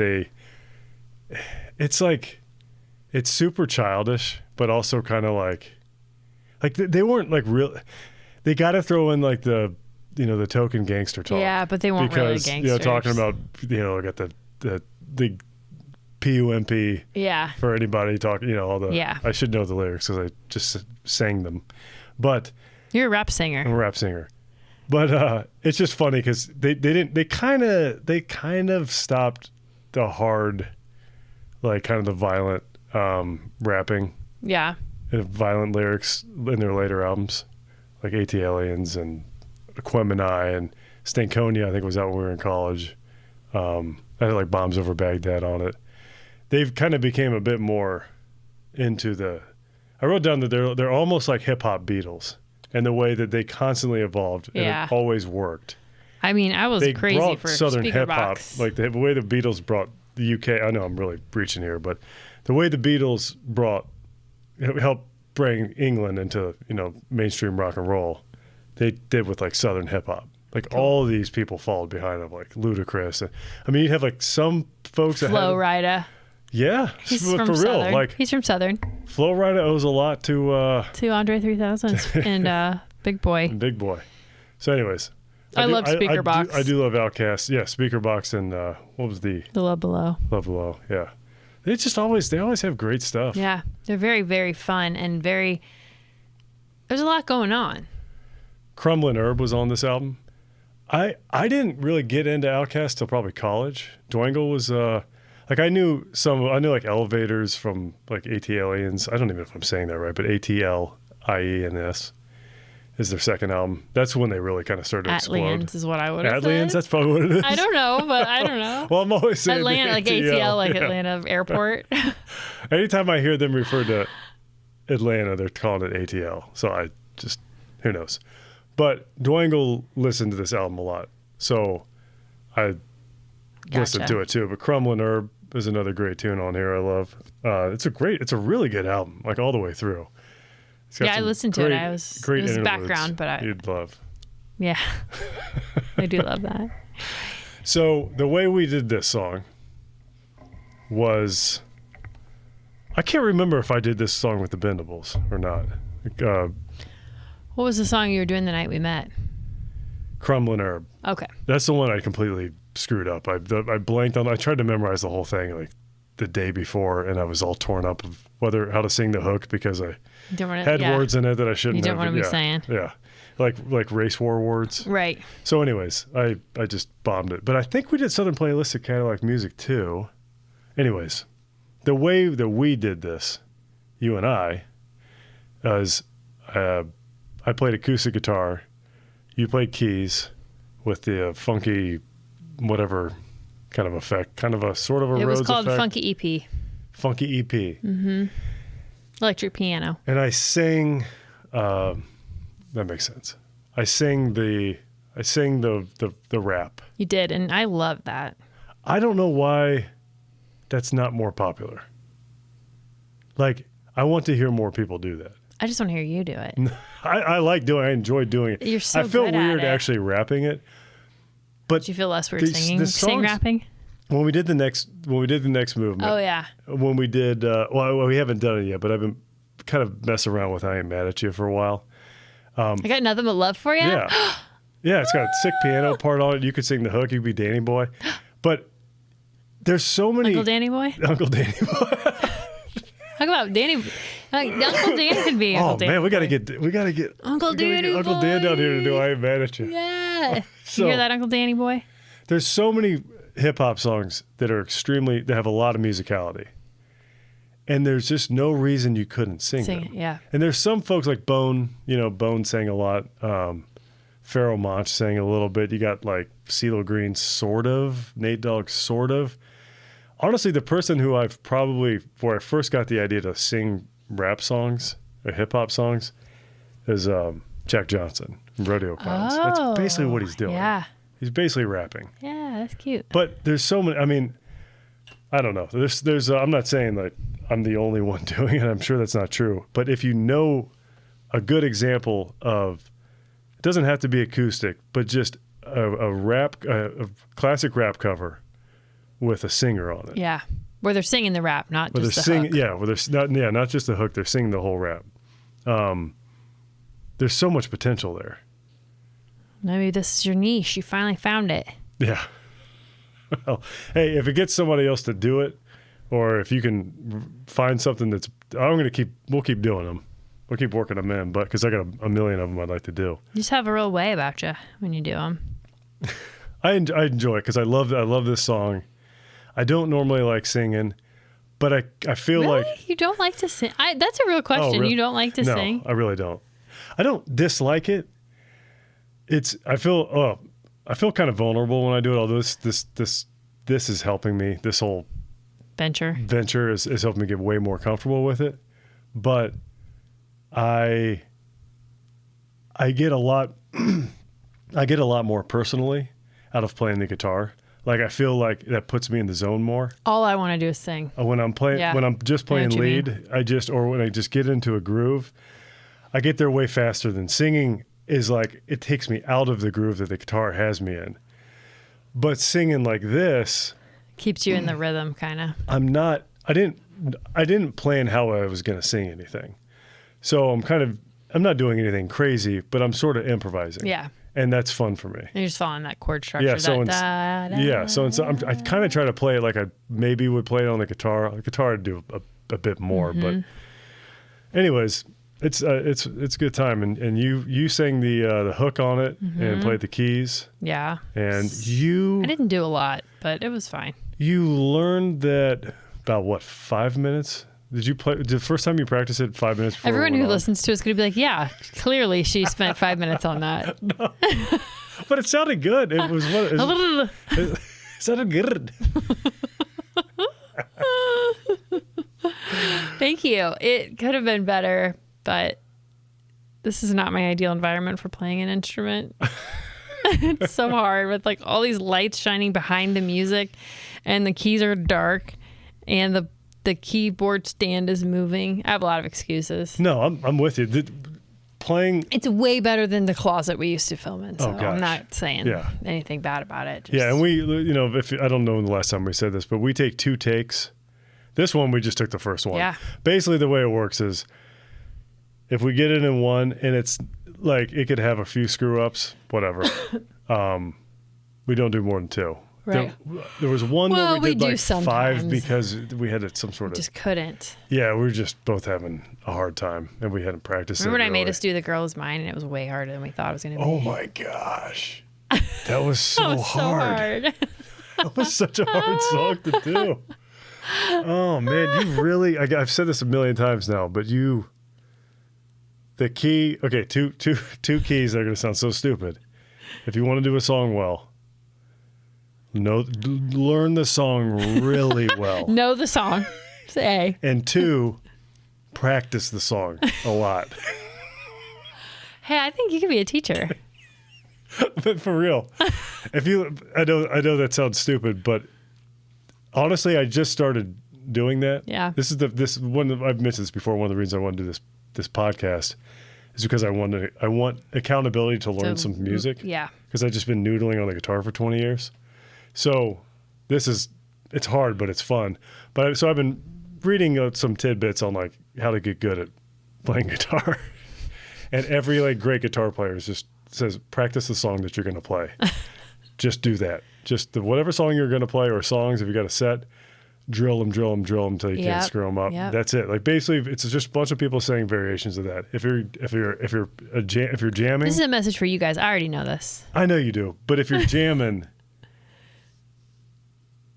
it's like it's super childish, but also kind of like they weren't like real. They got to throw in like the token gangster talk. Yeah, but they weren't really gangsters. Talking about like the PUMP. Yeah. For anybody talking, all the. Yeah. I should know the lyrics because I just sang them, but. You're a rap singer. I'm a rap singer, but it's just funny because they kind of stopped the hard, like kind of the violent rapping. Yeah. Violent lyrics in their later albums, like AT Aliens and Aquemini and Stankonia, I think was out when we were in college. And I had like Bombs Over Baghdad on it. They've kind of became a bit more into the. I wrote down that they're almost like hip hop Beatles, and the way that they constantly evolved and it always worked. I mean, I was crazy brought for Southern hip hop, like the way the Beatles brought the UK. I know I'm really preaching here, but the way the Beatles helped bring England into mainstream rock and roll, they did with like Southern hip hop. Like all of these people followed behind them, like Ludacris. I mean, you have like some folks that Flo Rida. Yeah, he's for from real. Southern. Like he's from Southern. Flo Rida owes a lot to Andre 3000 and Big Boy. Big Boy. So, anyways, I love Speaker Box. I do love OutKast. Yeah, Speaker Box and what was the Love Below? Love Below. Yeah, they always have great stuff. Yeah, they're very, very fun and very. There's a lot going on. Crumblin' Herb was on this album. I didn't really get into OutKast till probably college. Dwangle was like I knew like Elevators from like AT-Aliens. I don't even know if I'm saying that right, but ATLIENS is their second album. That's when they really kind of started to explode. Atlians is what I would have said. Atlians, that's probably what it is. I don't know, but I don't know. Well, I'm always saying Atlanta, like ATL, like Atlanta Airport. Anytime I hear them refer to Atlanta, they're calling it ATL. So I just, who knows. But Dwangle listened to this album a lot. So I listened to it too. But Crumblin' Herb is another great tune on here I love. It's a really good album, like all the way through. Yeah, I listened to it. It was background, but you'd love. Yeah, I do love that. So the way we did this song was, I can't remember if I did this song with the Bendables or not. What was the song you were doing the night we met? Crumblin' Herb. Okay. That's the one I completely screwed up. I blanked on. I tried to memorize the whole thing like the day before, and I was all torn up of how to sing the hook because I had words in it that I shouldn't. You don't want to be saying. Yeah, like race war words. Right. So, anyways, I just bombed it. But I think we did Southern Playalistic Cadillac Music too. Anyways, the way that we did this, you and I, is I played acoustic guitar, you played keys with the funky whatever kind of effect, kind of a sort of a Rhodes effect. It was called Funky EP. Funky EP. Mm-hmm. Electric piano. And I sang, that makes sense. I sang the rap. You did, and I love that. I don't know why that's not more popular. Like, I want to hear more people do that. I just want to hear you do it. I enjoy doing it. You're so I feel good weird at it. actually rapping it. But do you feel less weird sing rapping? When we did the next movement. Oh yeah. When we did we haven't done it yet, but I've been kind of messing around with I Ain't Mad at You for a while. I got nothing but love for you. Yeah. Yeah, it's got a sick piano part on it. You could sing the hook, you could be Danny Boy. But there's so many Uncle Danny Boy? Uncle Danny Boy. Talk about Danny. Uncle Dan could be Uncle Dan. Oh man, we gotta get Uncle Danny Uncle Dan down here to do I Ain't Mad at You. Yeah. So, you hear that, Uncle Danny Boy? There's so many hip hop songs that have a lot of musicality. And there's just no reason you couldn't sing them. Yeah. And there's some folks like Bone, Bone sang a lot. Pharoah Monch sang a little bit. You got like CeeLo Green, sort of. Nate Dogg, sort of. Honestly, the person who where I first got the idea to sing rap songs or hip hop songs is Jack Johnson from Rodeo Clowns. That's basically what he's doing. Yeah. He's basically rapping. Yeah, that's cute. But there's so many, I mean, I don't know. There's I'm not saying that I'm the only one doing it. I'm sure that's not true. But if you know a good example of, it doesn't have to be acoustic, but just a classic rap cover with a singer on it. Yeah. Where they're singing the rap, not just the hook. Yeah, where they're not just the hook, they're singing the whole rap. There's so much potential there. Maybe this is your niche. You finally found it. Yeah. Well, hey, if it gets somebody else to do it, or if you can find something we'll keep doing them. We'll keep working them in, but because I got a million of them I'd like to do. You just have a real way about you when you do them. I enjoy it because I love this song. I don't normally like singing, but I feel really? like You don't like to sing? That's a real question. really? You don't like to sing? No, I really don't. I don't dislike it. I feel kind of vulnerable when I do it. Although this this is helping me. This whole venture is helping me get way more comfortable with it. But I get a lot more personally out of playing the guitar. Like I feel like that puts me in the zone more. All I want to do is sing. When I'm just playing lead, when I just get into a groove, I get there way faster than singing is like it takes me out of the groove that the guitar has me in. But singing like this keeps you in the rhythm kind of. I didn't plan how I was going to sing anything. So I'm not doing anything crazy, but I'm sort of improvising. Yeah. And that's fun for me. You're just following that chord structure. Yeah. So I kind of try to play it like I maybe would play it on the guitar. The guitar I'd do a bit more, but anyways, it's a good time. And you sang the hook on it and played the keys. Yeah. And I didn't do a lot, but it was fine. You learned that about what, 5 minutes? Did you play the first time you practiced it 5 minutes before? Everyone who listens to it's going to be like, yeah, clearly she spent 5 minutes on that. No. But it sounded good. It was what it sounded good. Thank you. It could have been better, but this is not my ideal environment for playing an instrument. It's so hard with like all these lights shining behind the music and the keys are dark and the keyboard stand is moving. I have a lot of excuses. No, I'm with you. It's way better than the closet we used to film in. So I'm not saying Yeah. anything bad about it. Yeah, and we, I don't know the last time we said this, but we take 2 takes. This one, we just took the first one. Yeah. Basically, the way it works is if we get it in one and it's like it could have a few screw ups, whatever. We don't do more than 2. Right. There was one where we did like sometimes. 5 because we had some sort of... Just couldn't. Yeah, we were just both having a hard time and we hadn't practiced Remember it when I really. made us do The Girl Is Mine and it was way harder than we thought it was going to be? Oh my gosh. That was so That was hard. That was such a hard song to do. Oh man, you really... I've said this a million times now, but the key... Okay, two keys that are going to sound so stupid. If you want to do a song well... learn the song really well. Know the song. Say. And 2, practice the song a lot. Hey, I think you could be a teacher. But for real, I know that sounds stupid, but honestly, I just started doing that. Yeah. This is one I've mentioned this before. One of the reasons I want to do this podcast is because I want accountability to learn some music. Yeah. Because I've just been noodling on the guitar for 20 years. So it's hard, but it's fun. So I've been reading some tidbits on like how to get good at playing guitar. And every like great guitar player just says, practice the song that you're going to play. Just do that. Just whatever song you're going to play or songs, if you got a set, drill them until you can't screw them up. Yep. That's it. Like basically it's just a bunch of people saying variations of that. If you're jamming. This is a message for you guys. I already know this. I know you do. But if you're jamming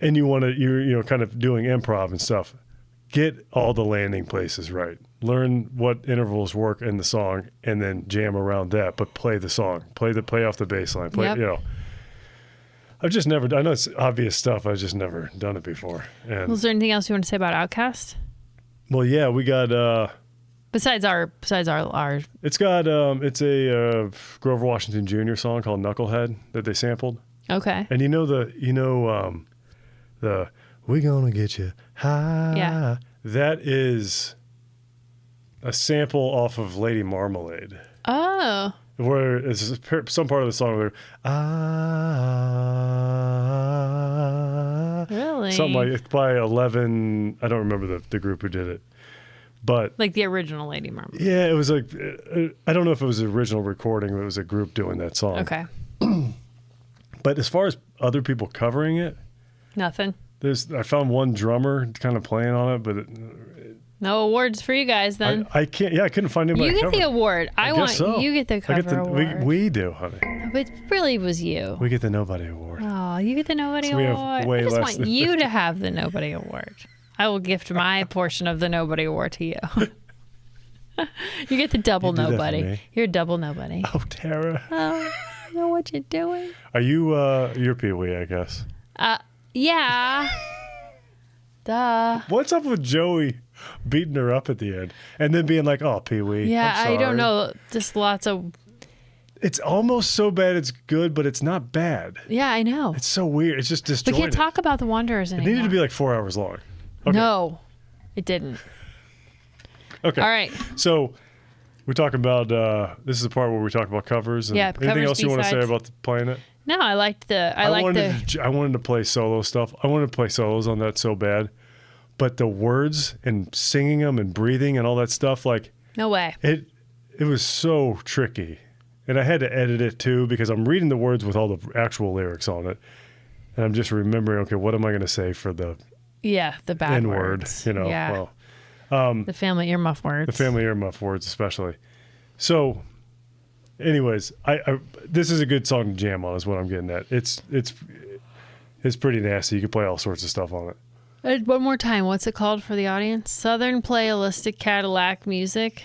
and you're kind of doing improv and stuff, get all the landing places right. Learn what intervals work in the song and then jam around that, but play the song. Play off the bass line. I've just never, I know it's obvious stuff, I've just never done it before. And Is there anything else you want to say about OutKast? Well, yeah, we got Besides our it's got it's a Grover Washington Jr. song called Knucklehead that they sampled. Okay. And the "We Gonna Get You High." Yeah. That is a sample off of Lady Marmalade. Oh. Where it's some part of the song where really? Something like it's by 11. I don't remember the group who did it. But like the original Lady Marmalade. Yeah, it was like I don't know if it was the original recording, but it was a group doing that song. Okay. But as far as other people covering it, nothing. I found one drummer kind of playing on it, but no awards for you guys then. I can't. Yeah, I couldn't find anybody. You get the award. I want so. You get the cover award. We do, honey. But it really was you. We get the Nobody Award. Oh, you get the Nobody So Award. I just want you to have the Nobody Award. I will gift my portion of the Nobody Award to you. You get the double nobody. You're a double nobody. Oh, Tara. Oh, I know what you're doing. Are you? You're Pee Wee, I guess. Yeah. Duh. What's up with Joey beating her up at the end and then being like, "Oh, Pee-wee." Yeah, I'm sorry. I don't know. Just lots of. It's almost so bad it's good, but it's not bad. Yeah, I know. It's so weird. It's just We disjointed. can't talk about the Wanderers anymore. It needed to be like 4 hours long. Okay. No, it didn't. Okay. All right. So we talk about this is the part where we talk about covers. And Yeah, anything covers, else you want to say B-sides. about playing it? No, I liked the. I wanted to play solo stuff. I wanted to play solos on that so bad, but the words and singing them and breathing and all that stuff, like No way. it was so tricky, and I had to edit it too because I'm reading the words with all the actual lyrics on it, and I'm just remembering, okay, what am I going to say for the Yeah, the bad N-word? words. You know, Yeah. well, The family earmuff words. the family earmuff words especially. So, anyways, I this is a good song to jam on. Is what I'm getting at. It's pretty nasty. You can play all sorts of stuff on it. One more time. What's it called for the audience? Southernplayalisticadillacmuzik.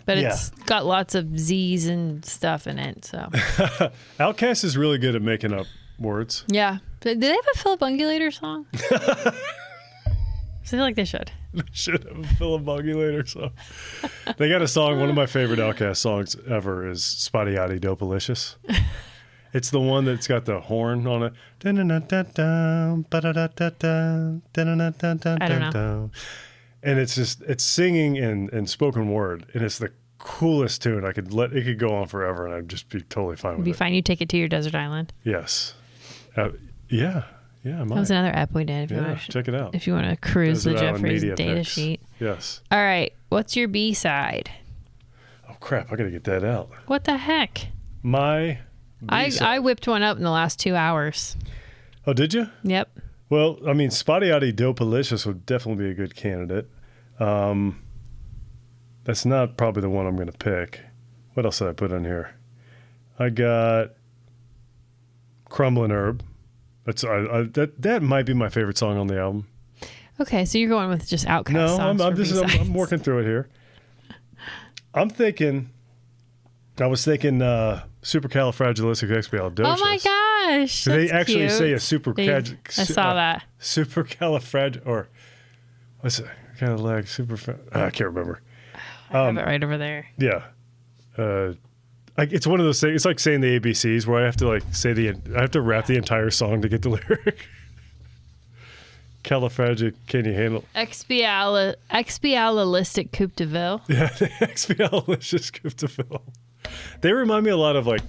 But it's got lots of Z's and stuff in it. So OutKast is really good at making up words. yeah. Did they have a Philibungulator song? I feel like they should. They should have a Philibungulator song. They got a song. One of my favorite OutKast songs ever is "Spotty Yachty Dopalicious." It's the one that's got the horn on it. I don't know. And it's singing in spoken word, and it's the coolest tune. It could go on forever, and I'd just be totally fine It'd with be it. fine. You take it to your desert island. Yes. Yeah. I might. That was another app we did. If you Yeah, wanna check it out. If you want to cruise Desert the Island Jeffries Media data Picks. sheet. Yes. All right. What's your B-side? Oh crap! I gotta get that out. What the heck? My B-side. I whipped one up in the last 2 hours. Oh, did you? Yep. Well, I mean, Spotty Yachty Dopalicious would definitely be a good candidate. That's not probably the one I'm going to pick. What else did I put in here? I got Crumbling Herb. That might be my favorite song on the album. Okay, so you're going with just OutKast No, songs I'm for B-sides. I'm working through it here. I was thinking supercalifragilisticexpialidocious. Oh my gosh. They that's actually cute. say a I saw that. supercalifrag or what's it? Kind of like I can't remember. I have it right over there. Yeah. It's one of those things. It's like saying the ABCs where I have to I have to rap the entire song to get the lyric. Califragic, can you handle? Expialalistic Coupe de Ville. Yeah, the expialicious Coupe de Ville. They remind me a lot of like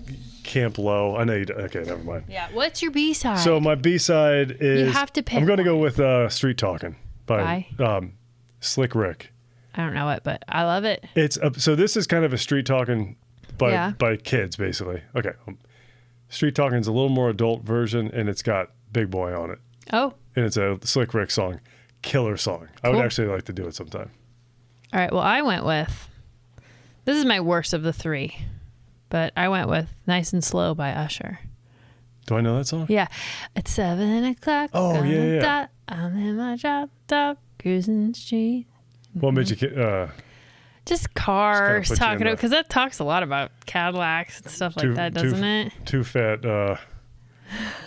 Camp Low. I know you. Okay, never mind. Yeah. What's your B-side? So my B-side is. You have to pick I'm going to go one. with Street Talking by Slick Rick. I don't know it, but I love it. It's so this is kind of a street talking by kids basically. Okay, Street Talking's a little more adult version, and it's got Big Boy on it, Oh. and it's a Slick Rick song, killer song. I would actually like to do it sometime. All right. Well, I went with. This is my worst of the three, but I went with "Nice and Slow" by Usher. Do I know that song? Yeah. At 7 o'clock. Oh, on yeah, the yeah. dot, I'm in my drop top, cruising the street. What made you? Just cars put you in talking the- because that talks a lot about Cadillacs and stuff like that, doesn't it? Two fat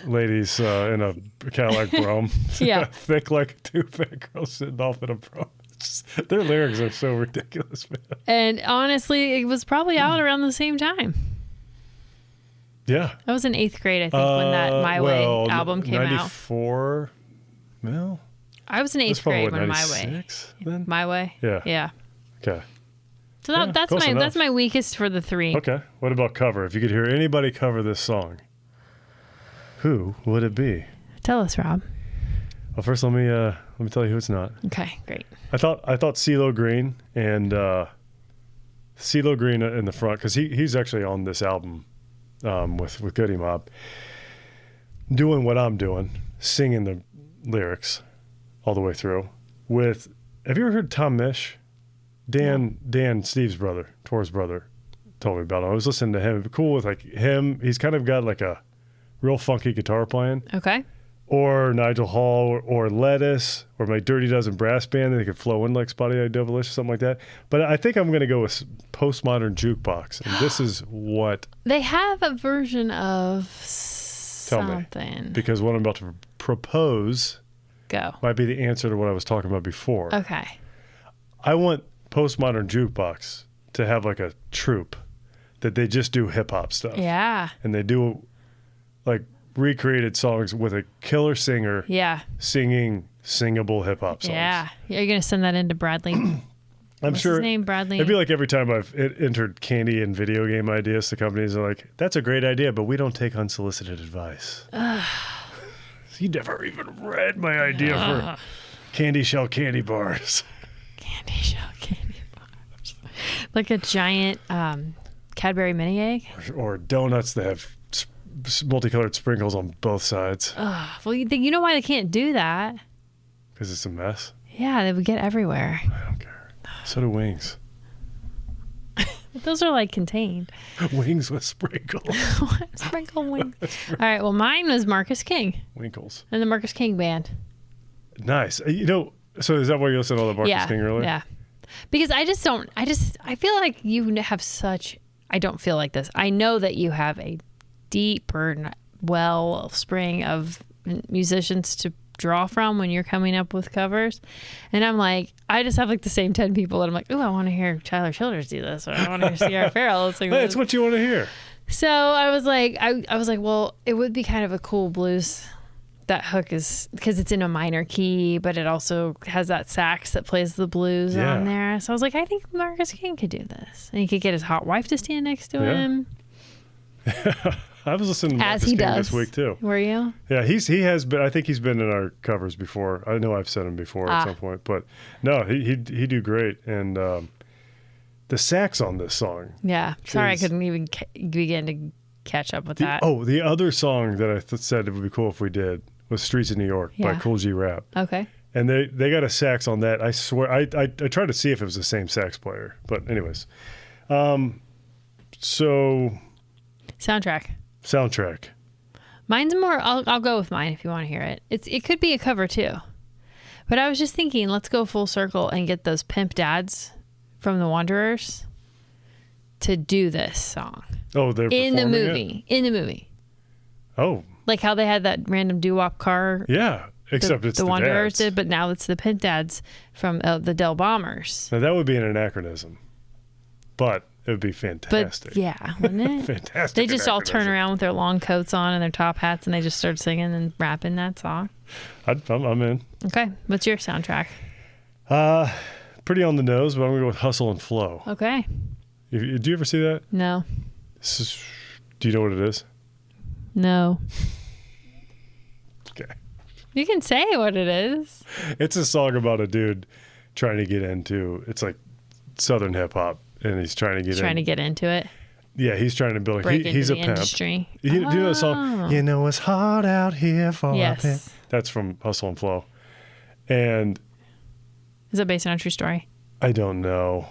ladies in a Cadillac Brougham. Yeah. Thick like two fat girls sitting off in a Brougham. Their lyrics are so ridiculous, man. And honestly, it was probably out around the same time. Yeah. I was in 8th grade, I think, when that My Way album came out. 94. Well, I was in 8th grade when My Way. 96 then? My Way. Yeah. Yeah. Okay. So Yeah, that's close enough. that's my weakest for the three. Okay. What about cover? If you could hear anybody cover this song, who would it be? Tell us, Rob. Well, first let me tell you who it's not. Okay, great. I thought CeeLo Green and CeeLo Green in the front because he's actually on this album with Goody Mob, doing what I'm doing, singing the lyrics all the way through. Have you ever heard Tom Misch? Dan, Steve's brother, Tor's brother, told me about him. I was listening to him. It'd be cool with like him. He's kind of got like a real funky guitar playing. Okay. Or Nigel Hall or Lettuce or my Dirty Dozen brass band. They could flow in like Spotty Eye Devilish, something like that. But I think I'm going to go with Postmodern Jukebox. And this is what... They have a version of Tell something. me. Because what I'm about to propose Go. might be the answer to what I was talking about before. Okay. I want Postmodern Jukebox to have like a troupe that they just do hip hop stuff. Yeah. And they do like recreated songs with a killer singer. Yeah. Singing singable hip hop songs. Yeah. You're going to send that into Bradley. I'm What's sure. his name? Bradley. It'd be like every time I've entered candy and video game ideas, the companies are like, "That's a great idea, but we don't take unsolicited advice." You never even read my idea for candy shell candy bars. Candy shell candy bars. Like a giant Cadbury mini egg. Or donuts that have multicolored sprinkles on both sides. Well, you know why they can't do that? Because it's a mess. Yeah, they would get everywhere. I don't care. So do wings. Those are like contained. Wings with sprinkles. Sprinkle wings. All right. Well, mine was Marcus King. Winkles. And the Marcus King band. Nice. You know, so is that why you listened to all the Marcus King earlier? Yeah. Because I feel like you have such, I don't feel like this. I know that you have a deep or wellspring of musicians to draw from when you're coming up with covers. And I'm like, I just have like the same 10 people that I'm like, ooh, I want to hear Tyler Childers do this, or I want to hear Sierra Farrell sing this. Hey, it's what you want to hear. So I was like, well, it would be kind of a cool blues. That hook is because it's in a minor key, but it also has that sax that plays the blues on there. So I was like, I think Marcus King could do this, and he could get his hot wife to stand next to him. I was listening to As Marcus he King does this week too. Were you? Yeah, he has been. I think he's been in our covers before. I know I've said him before at some point, but no, he do great. And the sax on this song. Yeah, sorry, I couldn't even begin to catch up with that. Oh, the other song that I said it would be cool if we did was "Streets of New York" by Cool G Rap. Okay. And they got a sax on that. I swear, I tried to see if it was the same sax player, but anyways, so soundtrack. Mine's more. I'll go with mine if you want to hear it. It could be a cover too, but I was just thinking, let's go full circle and get those pimp dads from the Wanderers to do this song. Oh, they're in the movie. In the movie. Oh. Like how they had that random doo-wop car. Yeah, except it's the Wanderers dads. did, but now it's the pimp dads from the Del Bombers. Now that would be an anachronism, but it would be fantastic. But yeah, wouldn't it? Fantastic. They just all turn around with their long coats on and their top hats, and they just start singing and rapping that song. I'm in. Okay, what's your soundtrack? Pretty on the nose, but I'm gonna go with Hustle and Flow. Okay. Do you ever see that? No. Do you know what it is? No. Okay. You can say what it is. It's a song about a dude trying to get into. It's like Southern hip hop, and he's trying to get into it. Yeah, he's trying to build. He's a pimp. Industry. Do you know the song? You know it's hard out here for a pimp. Yes. That's from Hustle and Flow. And is it based on a true story? I don't know.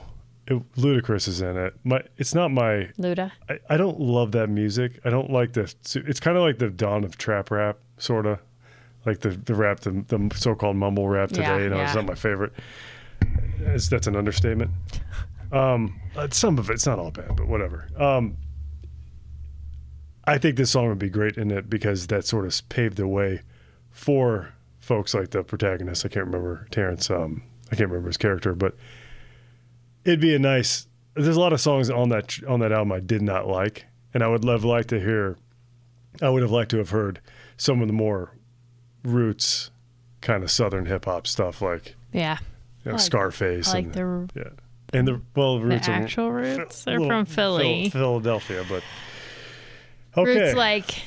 Ludacris is in it. It's not my. Luda. I don't love that music. I don't like the. It's kind of like the dawn of trap rap, sort of, like the rap, the so-called mumble rap today. It's not my favorite. That's an understatement. Some of it's not all bad, but whatever. I think this song would be great in it because that sort of paved the way for folks like the protagonist. I can't remember Terrence. I can't remember his character, but it'd be a nice. There's a lot of songs on that album I did not like, and I would have liked to have heard some of the more roots, kind of Southern hip hop stuff, like Scarface. And the roots. The actual roots. They're from Philly, Philadelphia, but okay. Roots like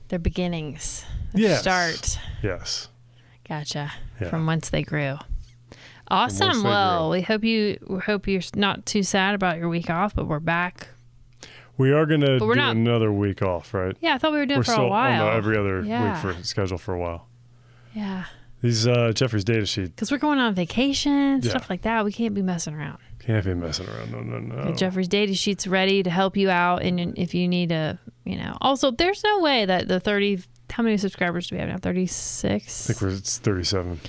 their beginnings, start. Yes. Gotcha. Yeah. From whence they grew. Awesome. Well, we hope you're not too sad about your week off, but we're back. We are going to do another week off, right? Yeah, I thought we were doing for a while. On every other week for schedule for a while. Yeah. These Jeffries data sheet. Because we're going on vacation, stuff like that. We can't be messing around. Can't be messing around. No. Get Jeffries data sheets ready to help you out, and if you need Also, there's no way that the 30. How many subscribers do we have now? 36. I think it's 37.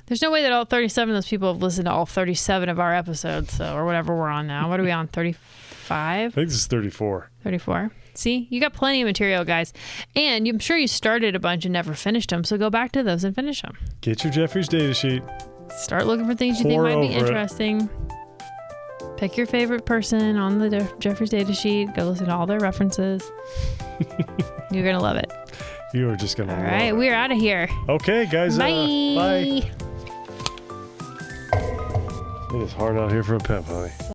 There's no way that all 37 of those people have listened to all 37 of our episodes, or whatever we're on now. What are we on? 35? I think this is 34. 34. See, you got plenty of material, guys. And I'm sure you started a bunch and never finished them. So go back to those and finish them. Get your Jeffries data sheet. Start looking for things you think might be interesting. Pick your favorite person on the Jeffries data sheet. Go listen to all their references. You're going to love it. You are just going to love it. All right, we're out of here. Okay, guys. Bye. Bye. It is hard out here for a pimp, honey.